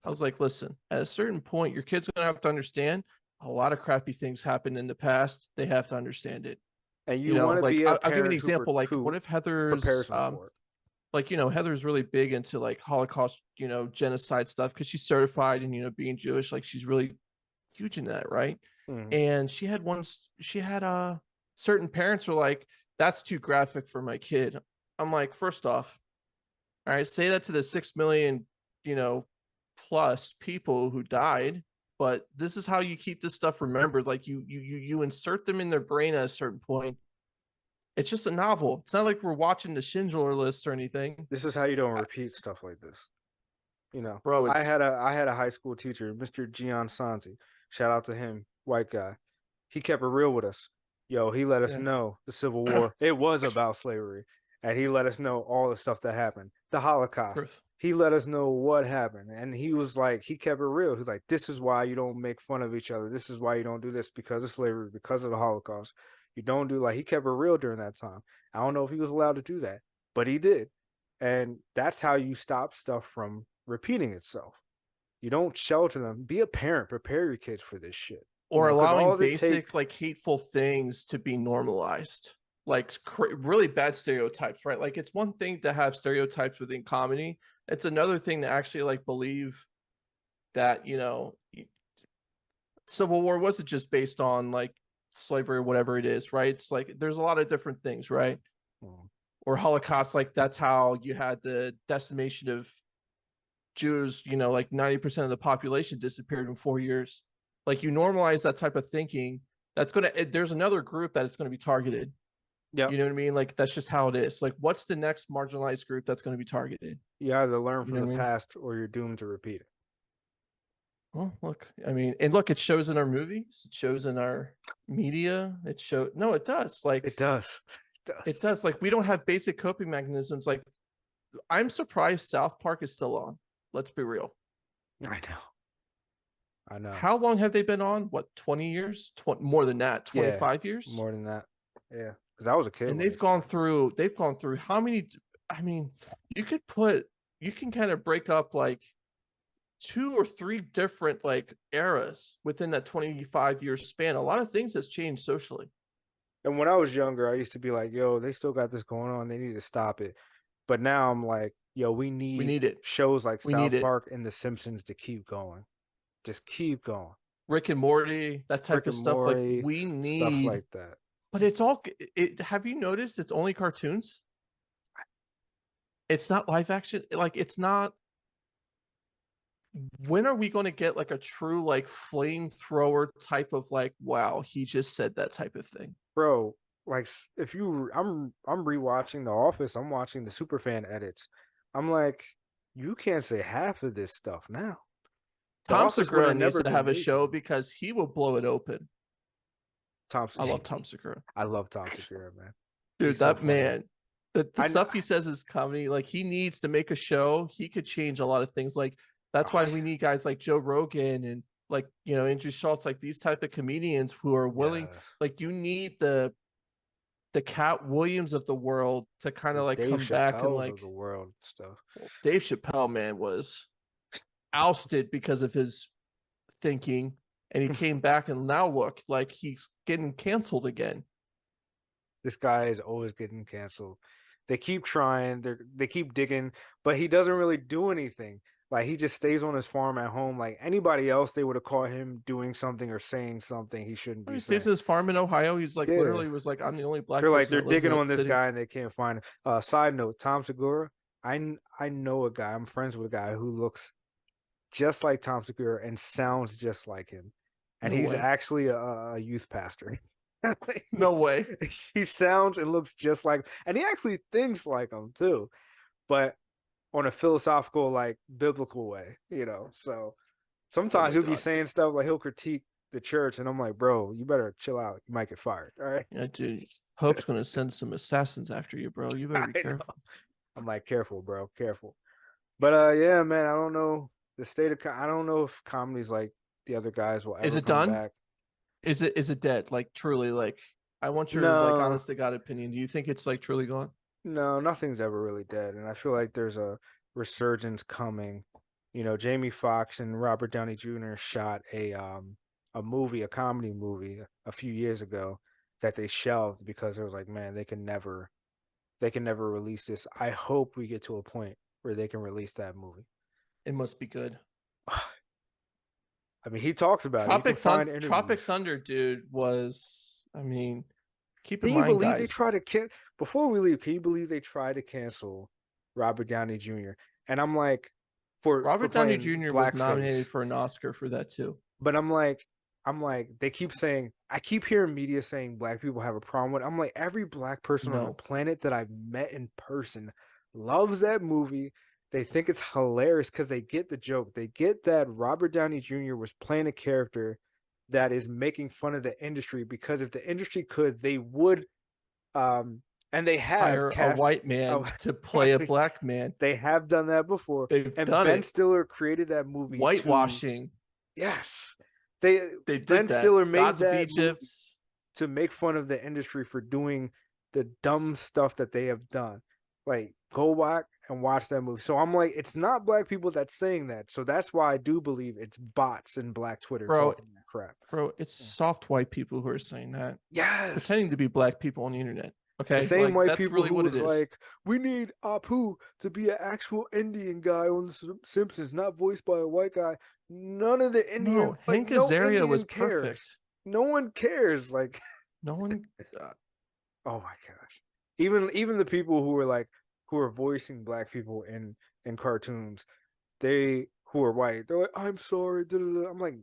I was like, listen, at a certain point, your kid's gonna have to understand a lot of crappy things happened in the past. They have to understand it. And you want to Like be a I'll give you an parent example. Like, what who if Heather's prepares them for it. like Heather's really big into like Holocaust, genocide stuff because she's certified and being Jewish, like she's really huge in that, right? Mm-hmm. And she had certain parents were like, that's too graphic for my kid. I'm like, first off, all right, say that to the 6 million, you know, plus people who died, but this is how you keep this stuff remembered. Like you insert them in their brain at a certain point. It's just a novel. It's not like we're watching the Schindler List or anything. This is how you don't repeat stuff like this. Bro, I it's had a high school teacher, Mr. Gian Santi. Shout out to him, white guy. He kept it real with us. Yo, he let us yeah, know the Civil War. It was about slavery. And he let us know all the stuff that happened. The Holocaust. first. He let us know what happened. And he was like, he kept it real. He's like, this is why you don't make fun of each other. This is why you don't do this because of slavery, because of the Holocaust. You don't do like he kept it real during that time. I don't know if he was allowed to do that, but he did. And that's how you stop stuff from repeating itself. You don't shelter them. Be a parent. Prepare your kids for this shit. Or Because allowing all it take. basic like hateful things to be normalized, like really bad stereotypes, right? Like it's one thing to have stereotypes within comedy, it's another thing to actually like believe that Civil War wasn't just based on like slavery or whatever it is, right? It's like there's a lot of different things, right? Mm, Or Holocaust, like that's how you had the decimation of Jews, like 90% of the population disappeared in 4 years. Like you normalize that type of thinking, there's another group that it's gonna be targeted. yep. You know what I mean? Like that's just how it is. Like what's the next marginalized group that's gonna be targeted? You either learn You from know the what I mean? past or you're doomed to repeat it. Well, look, I mean, and look, it shows in our movies, it shows in our media, no, it does. It Like does. It does. does. Like we don't have basic coping mechanisms. Like I'm surprised South Park is still on. Let's be real. I know. I know. How long have they been on? What, 20 years? More than that, Yeah, 25 years? more than that. Yeah, because I was a kid And when they started. they've gone through how many, I mean, you could put you can kind of break up like two or three different like eras within that 25-year span. A lot of things has changed socially. And when I was younger, I used to be like, "Yo, they still got this going on. They need to stop it." But now I'm like, "Yo, we We need need it. shows like We need South it. Park and The Simpsons to keep going. Just keep going. Rick and Morty, that type Rick of and stuff. Like Morty, we stuff need, like that." but it's all it have you noticed it's only cartoons? It's not live action. Like it's not, when are we going to get like a true like flamethrower type of like, wow, he just said that type of thing? Bro, like if you I'm rewatching The Office, I'm watching the Superfan edits. I'm like, you can't say half of this stuff now. The Tom Office would Segura have needs never to been have a made show today. because he will blow it open. Tom I love Tom Segura. I love Tom Segura, man. Dude, He's so that funny. man, the I stuff he says is comedy. Like he needs to make a show. He could change a lot of things. Like that's oh, why we need guys like Joe Rogan and like Andrew Schultz, like these type of comedians who are willing. yeah. Like you need the Cat Williams of the world to kind The of like Dave come back and Chappelle's like, of the world stuff. well, Dave Chappelle, man, was ousted because of his thinking, and he came back and now look like he's getting canceled again. This guy is always getting canceled. They keep trying, they keep digging, but he doesn't really do anything. Like he just stays on his farm at home. Like anybody else, they would have caught him doing something or saying something he shouldn't He be stays saying. at his farm in Ohio. He's like Yeah. literally was like, I'm the only black They're like person they're that lives in digging on that this city. guy and they can't find him. Side note, Tom Segura. I know a guy. I'm friends with a guy who looks just like Tom Segura and sounds just like him, and No he's way. actually a youth pastor. No way. He sounds and looks just like, and he actually thinks like him too, but on a philosophical, like biblical way, So Oh sometimes my he'll be god. saying stuff like he'll critique the church, and I'm like, bro, you better chill out. You might get fired. All right. Yeah, dude. Hope's gonna send some assassins after you, bro. You better I be know. careful. I'm like, careful, bro, careful. But yeah, man, I don't know the state of. I don't know if comedies like the other guys will Is ever it come done? back. Is it dead? Like truly, like I want your like No, honest to God opinion. Do you think it's like truly gone? no, nothing's ever really dead, and I feel like there's a resurgence coming. Jamie Foxx and Robert Downey Jr. shot a movie, a comedy movie, a few years ago that they shelved because it was like, man, they can never release this. I hope we get to a point where they can release that movie. It must be good. I mean, he talks about it. You can find Tropic interviews. Thunder, dude, was, I mean, keep in Can you mind, believe they guys, try to before we leave? Can you believe they tried to cancel Robert Downey Jr.? And I'm like, for Robert Downey playing Jr. was blackface. nominated for an Oscar for that too. But I'm like, they keep saying, I keep hearing media saying black people have a problem with it. I'm like, every black person on the No, planet that I've met in person loves that movie. They think it's hilarious because they get the joke. They get that Robert Downey Jr. was playing a character that is making fun of the industry because if the industry could, they would and they have hire a cast white man a to play a black man. they have done that before. They've And done Ben it. Stiller created that movie to Whitewashing. yes. They They did Ben that. Stiller made Gods of that Egypt. movie to make fun of the industry for doing the dumb stuff that they have done. Like go back and watch that movie. So I'm like, it's not black people that's saying that. So that's why I do believe it's bots in black Twitter Bro, talking that crap. bro, it's soft white people who are saying that, Yes. pretending to be black people on the internet. The Okay, same like white that's people really who what it was is. like, we need Apu to be an actual Indian guy on the Simpsons, not voiced by a white guy. None of the No, Indians, like, Hank no Azaria was Indian cares. perfect. No one cares. Like, No one. Uh, oh my gosh. Even the people who are voicing black people in cartoons, they who are white, they're like, I'm sorry. Da, da, da. I'm like,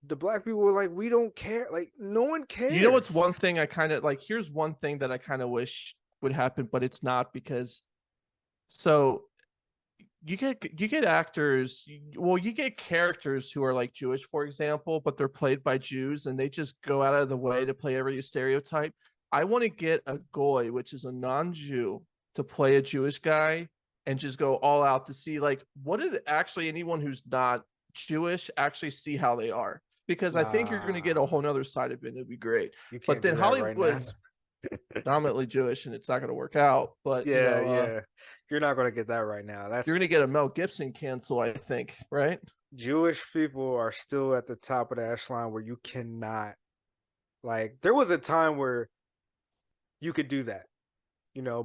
the black people were like, we don't care. Like, no one you know what's cares. one thing I kind of like? Here's one thing that I kind of wish would happen, but it's not because so you get actors, well, you get characters who are like Jewish, for example, but they're played by Jews and they just go out of the way to play every stereotype. I want to get a goy, which is a non-Jew, to play a Jewish guy and just go all out to see like what did actually anyone who's not Jewish actually see how they are. Because I think you're going to get a Nah, whole nother side of it. It'd be great. you But can't then do that right now. Hollywood's dominantly Jewish and it's not going to work out. But, Yeah, yeah. You're not gonna get that right now. That's you're going to get a Mel Gibson cancel, I think, right? Jewish people are still at the top of the echelon where you cannot like there was a time where you could do that,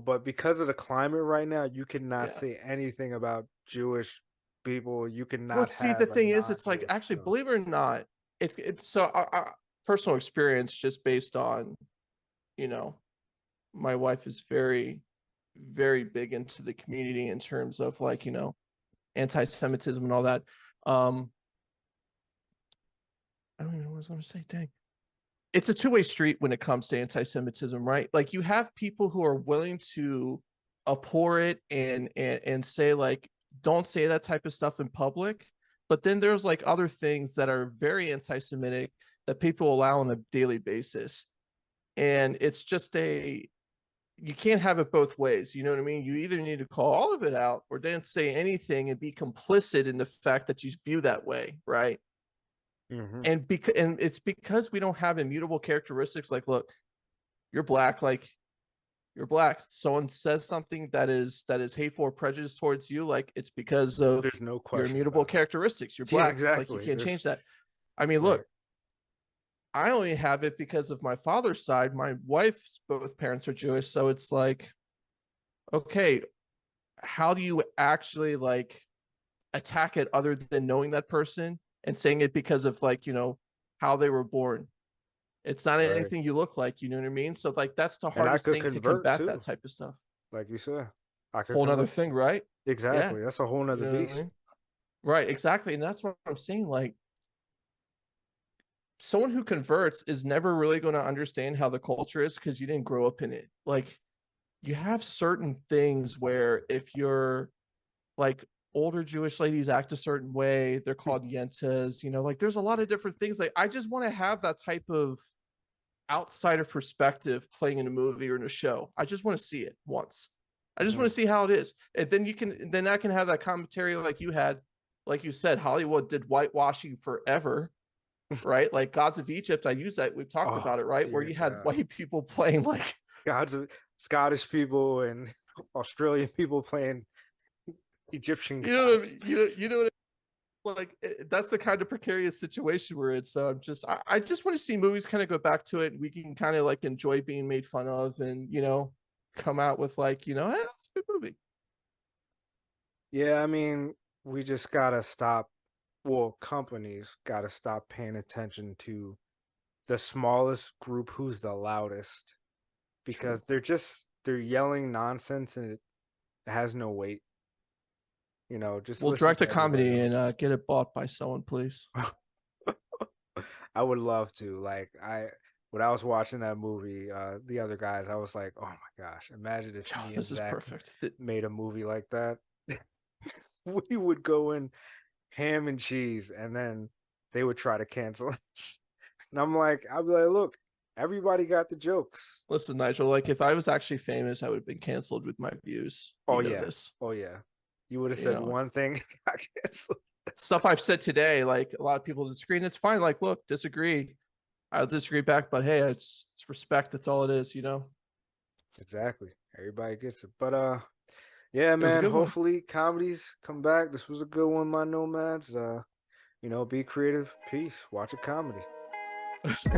but because of the climate right now, you cannot Yeah. say anything about Jewish people. You Well, cannot see, the have a thing is, it's like non-Jewish actually, film. believe it or not, it's so personal experience just based on, you know, my wife is very, very big into the community in terms of like, anti-Semitism and all that. Um, I don't even know what I was going to say. Dang. It's a two-way street when it comes to anti-Semitism, right? Like you have people who are willing to abhor it and say like, don't say that type of stuff in public. But then there's like other things that are very anti-Semitic that people allow on a daily basis. And it's just you can't have it both ways. You know what I mean? You either need to call all of it out or don't say anything and be complicit in the fact that you view that way, right? Hmm. And it's because we don't have immutable characteristics like, look, you're black, like you're black. Someone says something that is hateful or prejudiced towards you, like it's because of There's no your question immutable about it. characteristics. You're Yeah, black, like you exactly. can't There's change that. I mean, right. look, I only have it because of my father's side. My wife's both parents are Jewish, so it's like, okay, how do you actually like attack it other than knowing that person and saying it because of like, how they were born? It's not Right. anything you look like, you know what I mean? So like that's the And I hardest could thing to convert combat that too, type of stuff. like you said. I could Whole nother convert. thing, right? Yeah. Exactly. That's a whole You nother know what I beast. mean? Right, exactly. And that's what I'm saying. Like someone who converts is never really going to understand how the culture is because you didn't grow up in it. Like you have certain things where if you're like older Jewish ladies act a certain way, they're called yentas, like there's a lot of different things. Like I just want to have that type of outsider perspective playing in a movie or in a show. I just want to see it once. I just want Mhm. to see how it is. And then I can have that commentary like you had, like you said, Hollywood did whitewashing forever, right? Like Gods of Egypt, I use that. We've talked Oh, about it, right? Where dear you had God. white people playing like, Gods of Scottish people and Australian people playing Egyptian you know, what I gods. mean? You know what like that's the kind of precarious situation we're in. So I just want to see movies kind of go back to it. And we can kind of like enjoy being made fun of and come out with like hey, it's a good movie. Yeah, I mean, we just gotta stop. Well, companies gotta stop paying attention to the smallest group who's the loudest because True. they're yelling nonsense and it has no weight. Just We'll listen direct a to everybody comedy and else. get it bought by someone, please. I would love to. Like when I was watching that movie, the other guys, I was like, oh my gosh, imagine if Oh, me and this is Zach perfect. made a movie like that. We would go in ham and cheese, and then they would try to cancel us. And I'd be like, look, everybody got the jokes. Listen, Nigel, like if I was actually famous, I would have been canceled with my views. Oh You know yeah, this. oh yeah. You would have You said know, one thing, got canceled. stuff I've said today, like a lot of people disagree, and it's fine. Like, look, disagree. I'll disagree back, but hey, it's respect. That's all it is. Exactly. Everybody gets it. But yeah, It was a man. good one. Hopefully comedies come back. This was a good one, my nomads. Be creative. Peace. Watch a comedy. Peace.